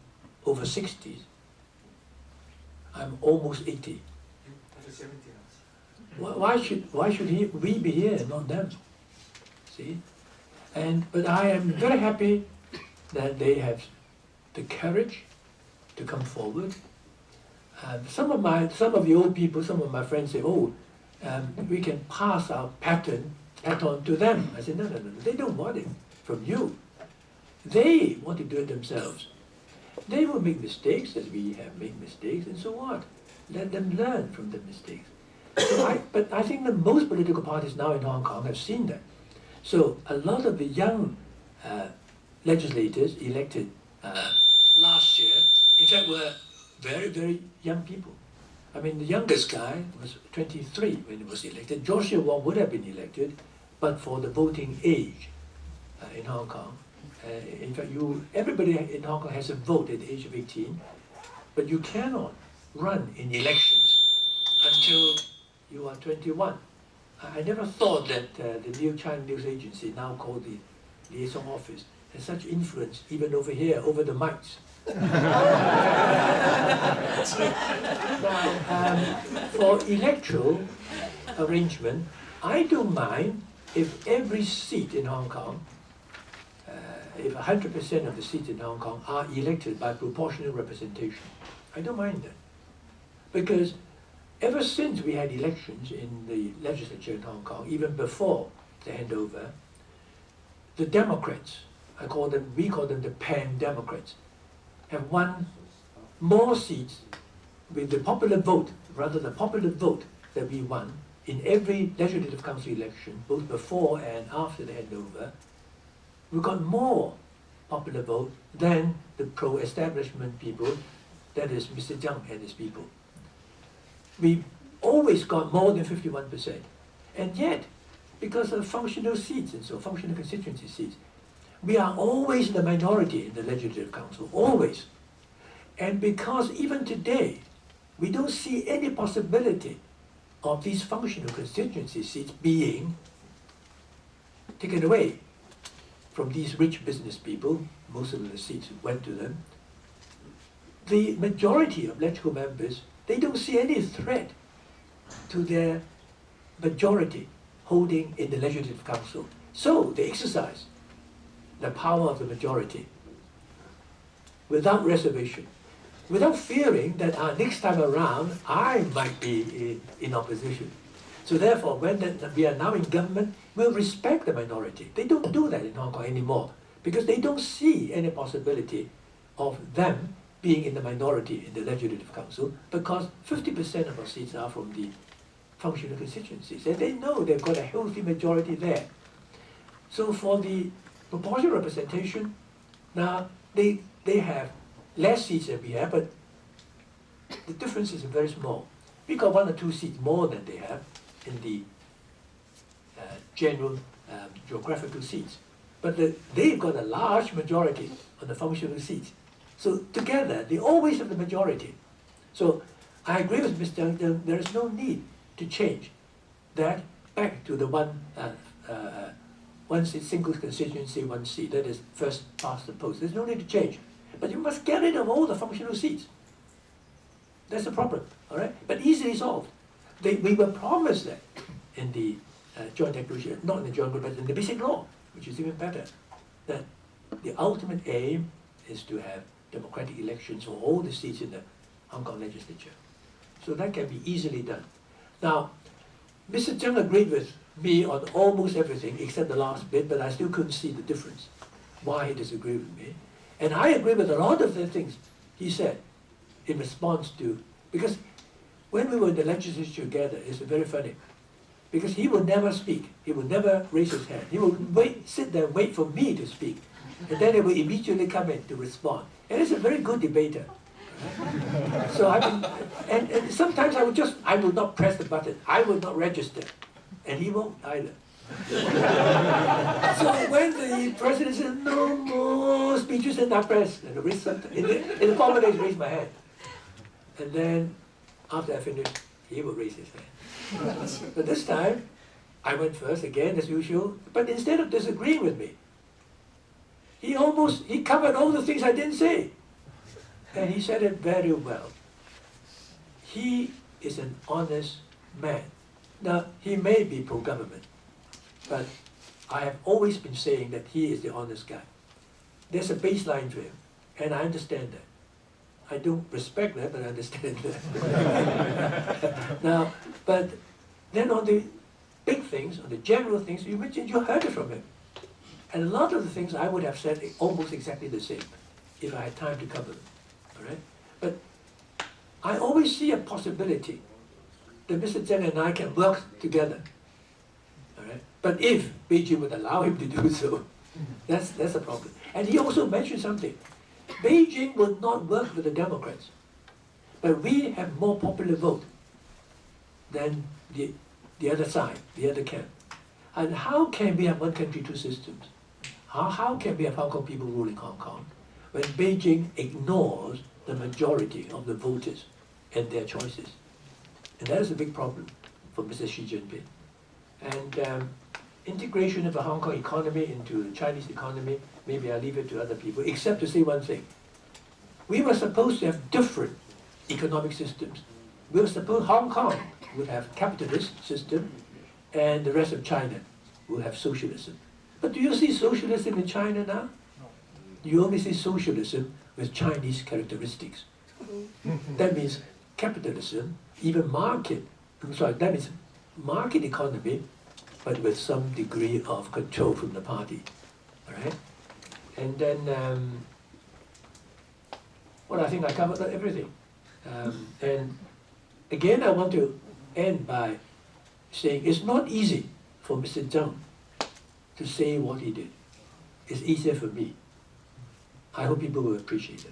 over 60. I'm almost 80. Why should we be here and not them? See? But I am very happy that they have the courage to come forward. Some of the old people, some of my friends say, oh, we can pass our baton to them. I said, no, they don't want it from you. They want to do it themselves. They will make mistakes as we have made mistakes, and so what? Let them learn from the mistakes. But I think that most political parties now in Hong Kong have seen that. So a lot of the young legislators elected last year, in fact, were very, very young people. I mean, the youngest guy was 23 when he was elected. Joshua Wong would have been elected, but for the voting age in Hong Kong. In fact, everybody in Hong Kong has a vote at the age of 18, but you cannot run in elections until you are 21. I never thought that the new China News Agency, now called the Liaison Office, has such influence even over here, over the mics. Now, for electoral arrangement, I don't mind if every seat in Hong Kong, if 100% of the seats in Hong Kong are elected by proportional representation. I don't mind that. Because ever since we had elections in the legislature in Hong Kong, even before the handover, the Democrats, we call them the Pan-Democrats, have won more seats with the popular vote, rather the popular vote that we won in every legislative council election, both before and after the handover. We got more popular vote than the pro-establishment people, that is Mr. Cheung and his people. We always got more than 51%. And yet, because of functional seats and so functional constituency seats, we are always in the minority in the Legislative Council, always. And because even today, we don't see any possibility of these functional constituency seats being taken away from these rich business people. Most of the seats went to them. the majority of electoral members, they don't see any threat to their majority holding in the Legislative Council. So they exercise the power of the majority without reservation, without fearing that next time around I might be in opposition. So therefore, when we are now in government, we'll respect the minority. They don't do that in Hong Kong anymore because they don't see any possibility of them being in the minority in the Legislative Council because 50% of our seats are from the functional constituencies. And they know they've got a healthy majority there. So for the proportional representation, now they have less seats than we have, but the difference is very small. We got 1 or 2 seats more than they have in the general geographical seats. But they've got a large majority on the functional seats. So together, they always have the majority. So I agree with Mr. Young, there is no need to change that back to the one seat, single constituency, 1 seat. That is first past the post. There's no need to change. But you must get rid of all the functional seats. That's the problem, all right? But easily solved. We were promised that in the joint declaration, not in the joint, but in the basic law, which is even better, that the ultimate aim is to have democratic elections for all the seats in the Hong Kong legislature. So that can be easily done. Now, Mr. Cheung agreed with me on almost everything except the last bit, but I still couldn't see the difference, why he disagreed with me. And I agree with a lot of the things he said in response to, because when we were in the legislature together, it's very funny, because he would never speak, he would never raise his hand, he would sit there and wait for me to speak, and then he would immediately come in to respond. And he's a very good debater. So and sometimes I would not press the button, I would not register, and he won't either. So when the president said, no more speeches in that press, and in the following days, raise my hand. And then after I finished, he would raise his hand. But this time, I went first again as usual, but instead of disagreeing with me, he covered all the things I didn't say. And he said it very well. He is an honest man. Now, he may be pro-government, but I have always been saying that he is the honest guy. There's a baseline to him, and I understand that. I don't respect that, but I understand that. Now, but then on the big things, on the general things, you mentioned you heard it from him. And a lot of the things I would have said almost exactly the same if I had time to cover them. All right? But I always see a possibility that Mr. Zheng and I can work together. All right? But if Beijing would allow him to do so, that's a problem. And he also mentioned something. Beijing would not work with the Democrats, but we have more popular vote than the other side, the other camp. And how can we have 1 country, 2 systems? How can we have Hong Kong people ruling Hong Kong when Beijing ignores the majority of the voters and their choices? And that is a big problem for Mr. Xi Jinping. And integration of the Hong Kong economy into the Chinese economy, maybe I'll leave it to other people, except to say one thing. We were supposed to have different economic systems. We were supposed Hong Kong would have capitalist system and the rest of China will have socialism. But do you see socialism in China now? You only see socialism with Chinese characteristics. That means capitalism, even that means market economy, but with some degree of control from the party. All right? And then, I think I covered everything. And again, I want to end by saying it's not easy for Mr. Zheng to say what he did. It's easier for me. I hope people will appreciate it.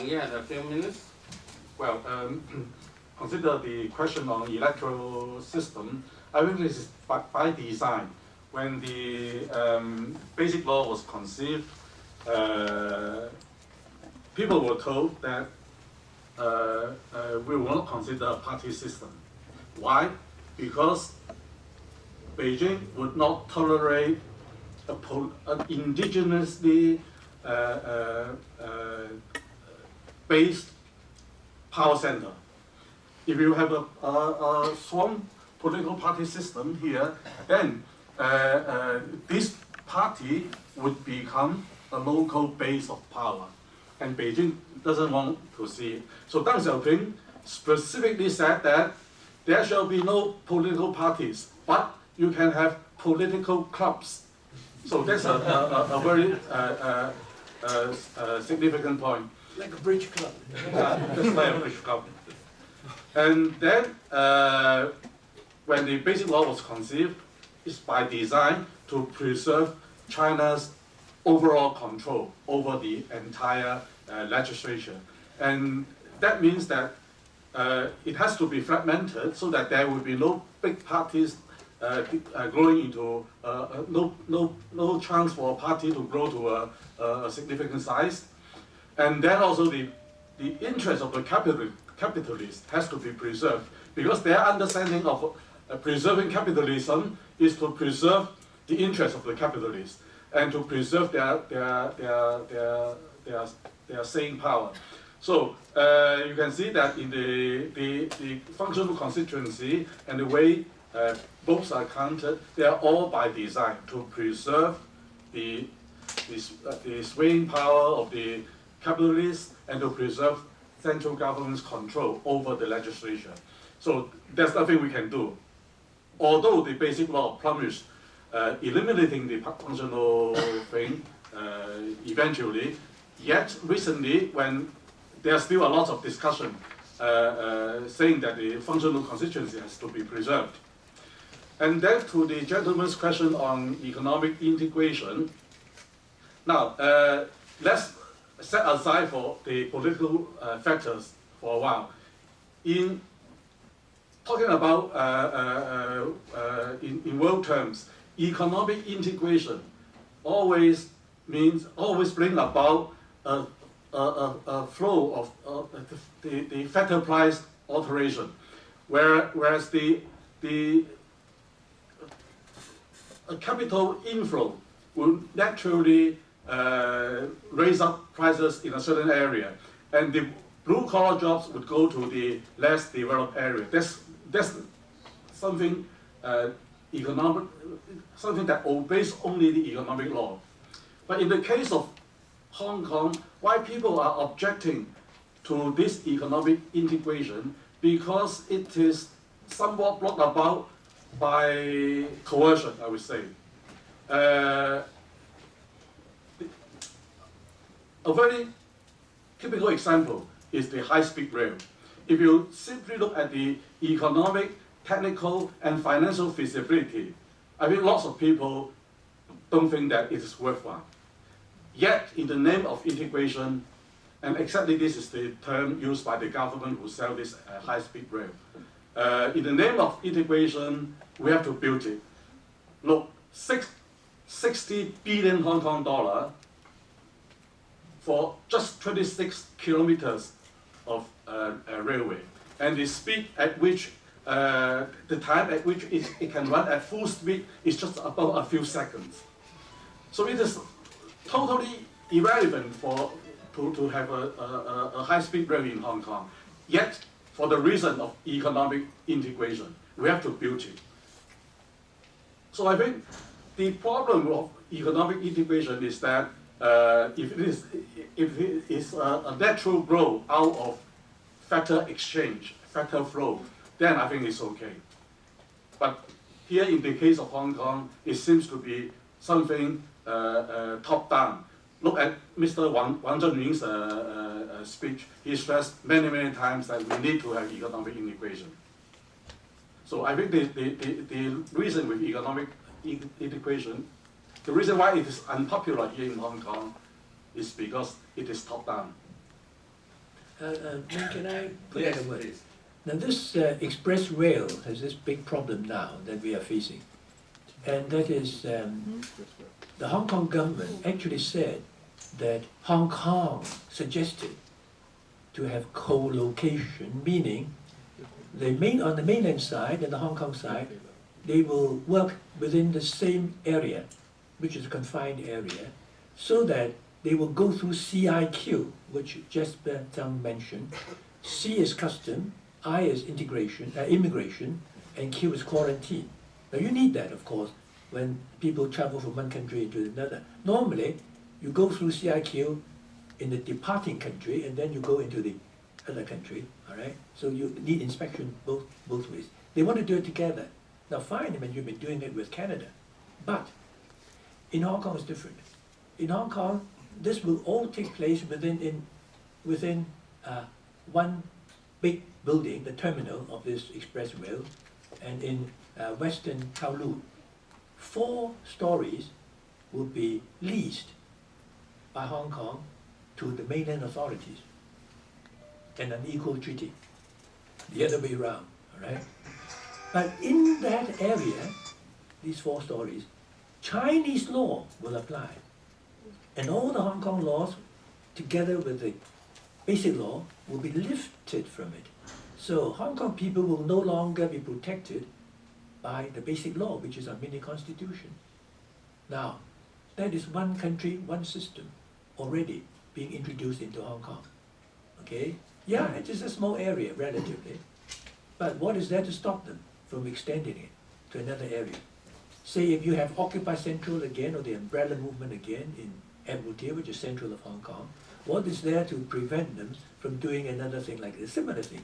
You had a few minutes. Well, consider the question on electoral system. I think this is by design. When the basic law was conceived, people were told that we will not consider a party system. Why? Because Beijing would not tolerate an indigenously based power center. If you have a strong political party system here, then this party would become a local base of power. And Beijing doesn't want to see it. So Deng Xiaoping specifically said that there shall be no political parties, but you can have political clubs. So that's a very significant point. Like a bridge club. Just like a bridge club. And then when the Basic Law was conceived, it's by design to preserve China's overall control over the entire legislature. And that means that it has to be fragmented so that there will be no big parties growing into, no chance for a party to grow to a significant size. And then also the interest of the capitalists has to be preserved, because their understanding of preserving capitalism is to preserve the interest of the capitalists and to preserve their saying power. So you can see that in the functional constituency and the way votes are counted, they are all by design to preserve the swaying power of the capitalists and to preserve central government's control over the legislature. So there's nothing we can do. Although the Basic Law promised eliminating the functional thing eventually, yet recently, when there's still a lot of discussion saying that the functional constituency has to be preserved. And then to the gentleman's question on economic integration. Now, let's set aside for the political factors for a while. In talking about, in world terms, economic integration always bring about a flow of the factor price alteration, whereas a capital inflow will naturally raise up prices in a certain area, and the blue-collar jobs would go to the less developed area. That's something something that obeys only the economic law. But in the case of Hong Kong, why people are objecting to this economic integration? Because it is somewhat brought about by coercion, I would say. A very typical example is the high-speed rail. If you simply look at the economic, technical, and financial feasibility, I think lots of people don't think that it is worthwhile. Yet, in the name of integration, and exactly this is the term used by the government who sell this high-speed rail. In the name of integration, we have to build it. Look, 60 billion Hong Kong dollar for just 26 kilometers of railway, and the speed at which, the time at which it can run at full speed is just about a few seconds. So it is totally irrelevant to have a high-speed rail in Hong Kong. Yet, for the reason of economic integration, we have to build it. So I think the problem of economic integration is that if it is a natural growth out of factor exchange, factor flow, then I think it's okay. But here in the case of Hong Kong, it seems to be something top-down. Look at Mr. Wang Zhenmin's speech. He stressed many, many times that we need to have economic integration. So I think the reason with economic integration, the reason why it is unpopular here in Hong Kong is because it is top-down. Ming, can I put Yes, that a word? please. Now this express rail has this big problem now that we are facing. And that is, the Hong Kong government actually said that Hong Kong suggested to have co-location, meaning on the mainland side and the Hong Kong side, they will work within the same area which is a confined area, so that they will go through CIQ, which Jasper TSANG mentioned. C is custom, I is immigration, and Q is quarantine. Now you need that, of course, when people travel from one country to another. Normally, you go through CIQ in the departing country, and then you go into the other country, all right? So you need inspection both ways. They want to do it together. Now fine, I mean, you've been doing it with Canada, but in Hong Kong it's different. In Hong Kong, this will all take place within one big building, the terminal of this express rail, and in Western Kowloon, 4 stories will be leased by Hong Kong to the mainland authorities, and an equal treaty, the other way around, all right? But in that area, these 4 stories, Chinese law will apply. And all the Hong Kong laws, together with the basic law, will be lifted from it. So Hong Kong people will no longer be protected by the basic law, which is our mini constitution. Now, that is one country, one system already being introduced into Hong Kong. Okay? Yeah, it is a small area, relatively. But what is there to stop them from extending it to another area? Say if you have Occupy Central again, or the umbrella movement again in Admiralty, which is central of Hong Kong, what is there to prevent them from doing another thing like this, similar thing?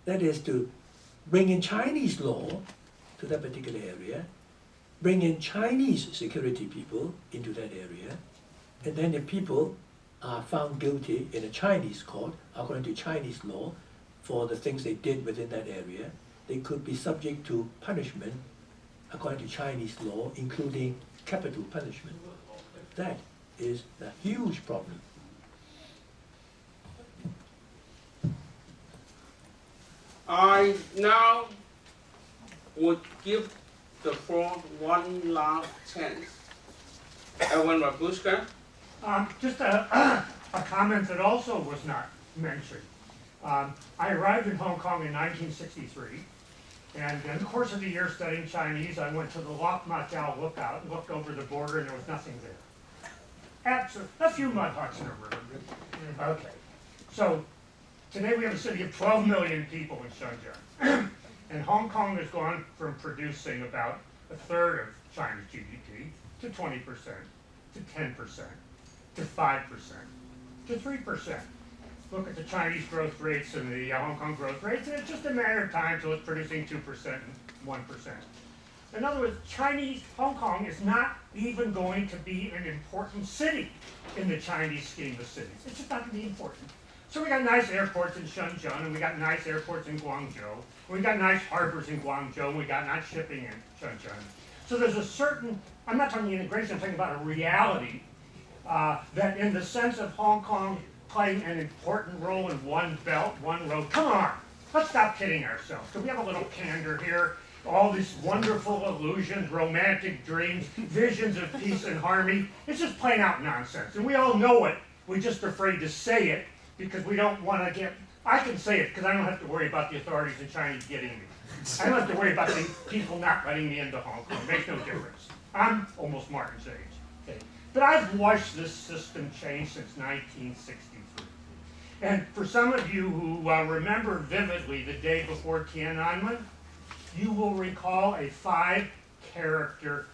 That is to bring in Chinese law to that particular area, bring in Chinese security people into that area, and then if people are found guilty in a Chinese court, according to Chinese law, for the things they did within that area, they could be subject to punishment according to Chinese law, including capital punishment. That is a huge problem. I now would give the floor one last chance. Evan Rabushka. Just a comment that also was not mentioned. I arrived in Hong Kong in 1963, and in the course of the year studying Chinese, I went to the Lok Ma Chau lookout and looked over the border, and there was nothing there. A few mud huts in a river. Okay. So today we have a city of 12 million people in Shenzhen. And Hong Kong has gone from producing about 1/3 of China's GDP to 20%, to 10%, to 5%, to 3%. Look at the Chinese growth rates and the Hong Kong growth rates, and it's just a matter of time till it's producing 2% and 1%. In other words, Hong Kong is not even going to be an important city in the Chinese scheme of cities. It's just not going to be important. So we got nice airports in Shenzhen, and we got nice airports in Guangzhou, and we got nice harbors in Guangzhou, and we got nice shipping in Shenzhen. So there's a certain, I'm not talking integration, I'm talking about a reality that in the sense of Hong Kong playing an important role in one belt, one road. Come on, let's stop kidding ourselves. Can we have a little candor here? All these wonderful illusions, romantic dreams, visions of peace and harmony. It's just plain out nonsense. And we all know it. We're just afraid to say it because we don't want to get, I can say it because I don't have to worry about the authorities in China getting me. I don't have to worry about the people not letting me into Hong Kong. It makes no difference. I'm almost Martin's age. Okay. But I've watched this system change since 1963. And for some of you who remember vividly the day before Tiananmen, you will recall a 5-character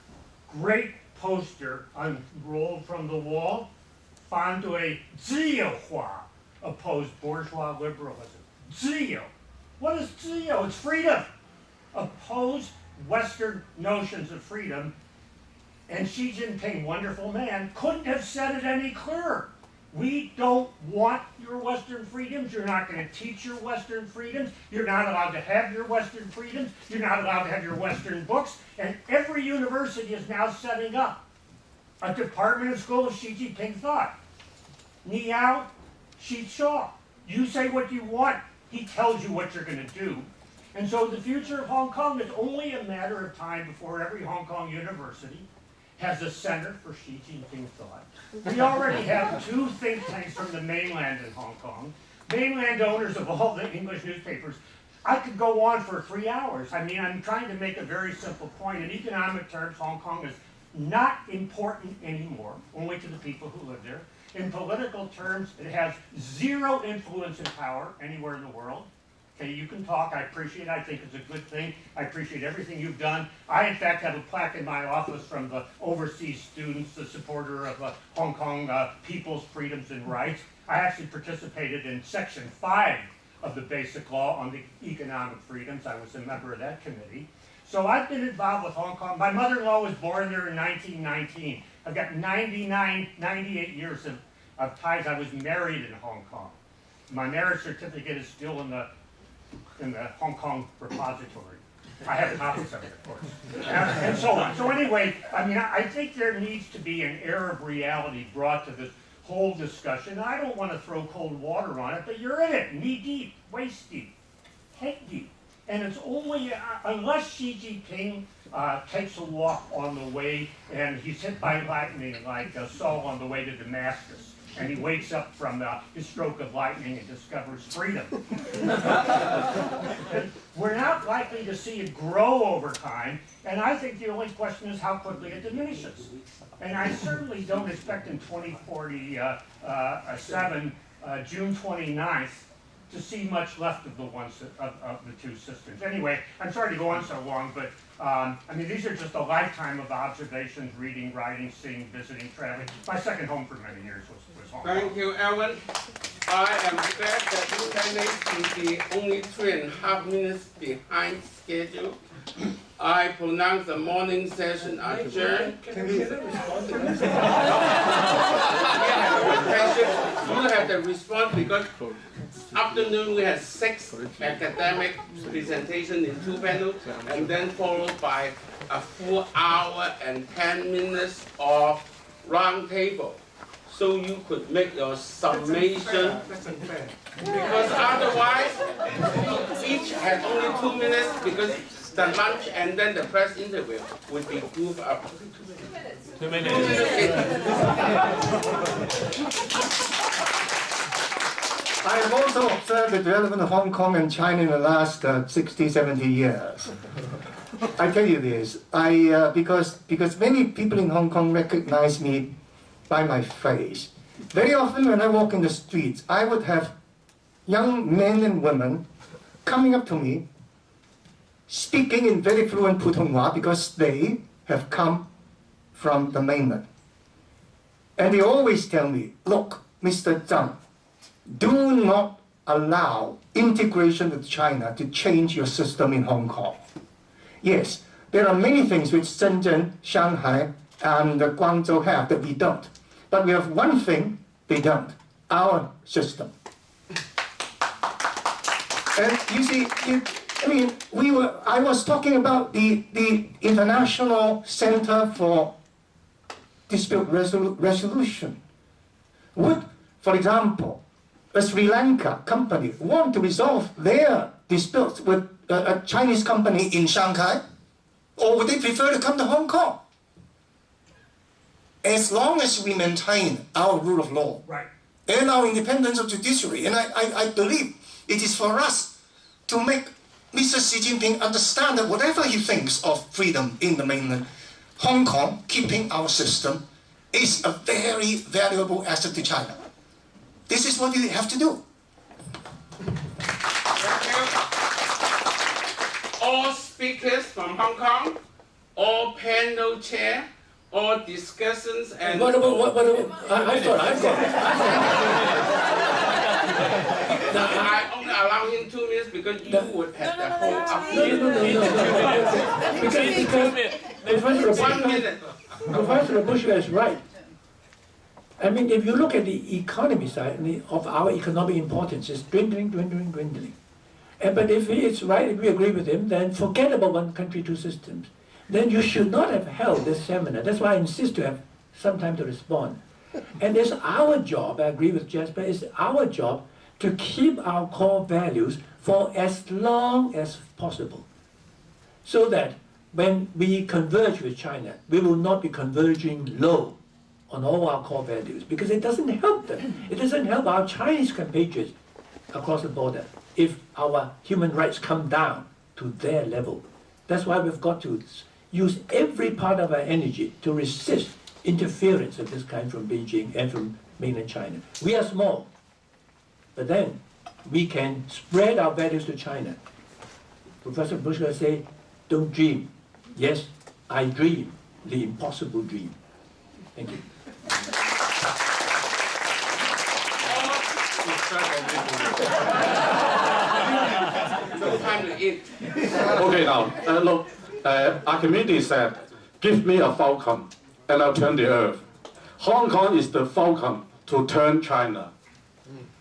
great poster unrolled from the wall, found to a Ziyehua, opposed bourgeois liberalism. Ziyo. What is Ziyo? It's freedom. Oppose Western notions of freedom. And Xi Jinping, wonderful man, couldn't have said it any clearer. We don't want your Western freedoms. You're not going to teach your Western freedoms. You're not allowed to have your Western freedoms. You're not allowed to have your Western books. And every university is now setting up a department of school of Xi Jinping thought. Niao, Xi Shaw. You say what you want. He tells you what you're going to do. And so the future of Hong Kong is only a matter of time before every Hong Kong university has a center for Xi Jinping thought. We already have 2 think tanks from the mainland in Hong Kong, mainland owners of all the English newspapers. I could go on for 3 hours. I mean, I'm trying to make a very simple point. In economic terms, Hong Kong is not important anymore, only to the people who live there. In political terms, it has zero influence and power anywhere in the world. Okay, you can talk, I appreciate it, I think it's a good thing, I appreciate everything you've done. I, in fact, have a plaque in my office from the overseas students, the supporter of Hong Kong people's freedoms and rights. I actually participated in Section 5 of the Basic Law on the Economic Freedoms. I was a member of that committee. So I've been involved with Hong Kong. My mother-in-law was born there in 1919. I've got 98 years of ties. I was married in Hong Kong. My marriage certificate is still in the Hong Kong repository. I have copies of it, of course, and so on. So anyway, I mean, I think there needs to be an air of reality brought to this whole discussion. I don't want to throw cold water on it, but you're in it, knee deep, waist deep, head deep. And it's only, unless Xi Jinping takes a walk on the way and he's hit by lightning like Saul on the way to Damascus, and he wakes up from his stroke of lightning and discovers freedom. We're not likely to see it grow over time, and I think the only question is how quickly it diminishes. And I certainly don't expect in 2047, June 29th, to see much left of the two systems. Anyway, I'm sorry to go on so long, but I mean, these are just a lifetime of observations, reading, writing, seeing, visiting, traveling. My second home for many years was Hong Kong. Thank you, Alan. I am glad that you managed to be only 3.5 minutes behind schedule. I pronounce the morning session adjourned. Can we respond to this? You have the response because afternoon we had 6 academic presentations in 2 panels, and then followed by a full hour and 10 minutes of round table. So you could make your summation. That's unfair. Because otherwise, each had only 2 minutes because the lunch and then the press interview would be grouped up. 2 minutes. I have also observed the development of Hong Kong and China in the last 60, 70 years. I tell you this, because many people in Hong Kong recognize me by my face. Very often when I walk in the streets, I would have young men and women coming up to me, speaking in very fluent Putonghua because they have come from the mainland. And they always tell me, look, Mr. Zhang, do not allow integration with China to change your system in Hong Kong. Yes, there are many things which Shenzhen, Shanghai, and Guangzhou have that we don't. But we have one thing they don't, our system. And you see, I was talking about the International Center for Dispute Resolution. Would, for example, a Sri Lanka company want to resolve their disputes with a Chinese company in Shanghai? Or would they prefer to come to Hong Kong? As long as we maintain our rule of law, Right. and our independence of judiciary, and I believe it is for us to make Mr. Xi Jinping understand that whatever he thinks of freedom in the mainland, Hong Kong, keeping our system, is a very valuable asset to China. This is what you have to do. Thank you. All speakers from Hong Kong, all panel chair, all discussions and... What about, I thought. I only allow him 2 minutes because you would have the whole afternoon. Because 1 minute. Professor Bush is right. I mean, if you look at the economy side of our economic importance, it's dwindling. But if it's right, if we agree with him, then forget about one country, 2 systems. Then you should not have held this seminar. That's why I insist to have some time to respond. And it's our job, I agree with Jasper, it's our job to keep our core values for as long as possible. So that when we converge with China, we will not be converging low on all our core values, because it doesn't help them. It doesn't help our Chinese compatriots across the border if our human rights come down to their level. That's why we've got to use every part of our energy to resist interference of this kind from Beijing and from mainland China. We are small, but then we can spread our values to China. Professor Bush will say, don't dream. Yes, I dream the impossible dream. Thank you. No time to eat. Okay, now, look, Archimedes said, give me a falcon, and I'll turn the earth. Hong Kong is the falcon to turn China.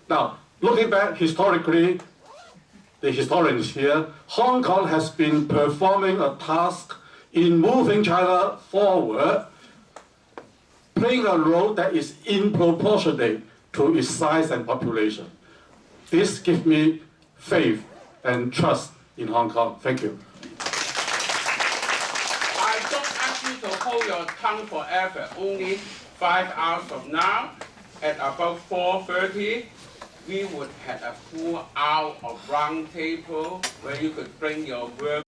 Now, looking back historically, the historians here, Hong Kong has been performing a task in moving China forward, playing a role that is disproportionate to its size and population. This gives me faith and trust in Hong Kong. Thank you. I don't ask you to hold your tongue forever. Only 5 hours from now, at about 4:30, we would have a full hour of round table where you could bring your work.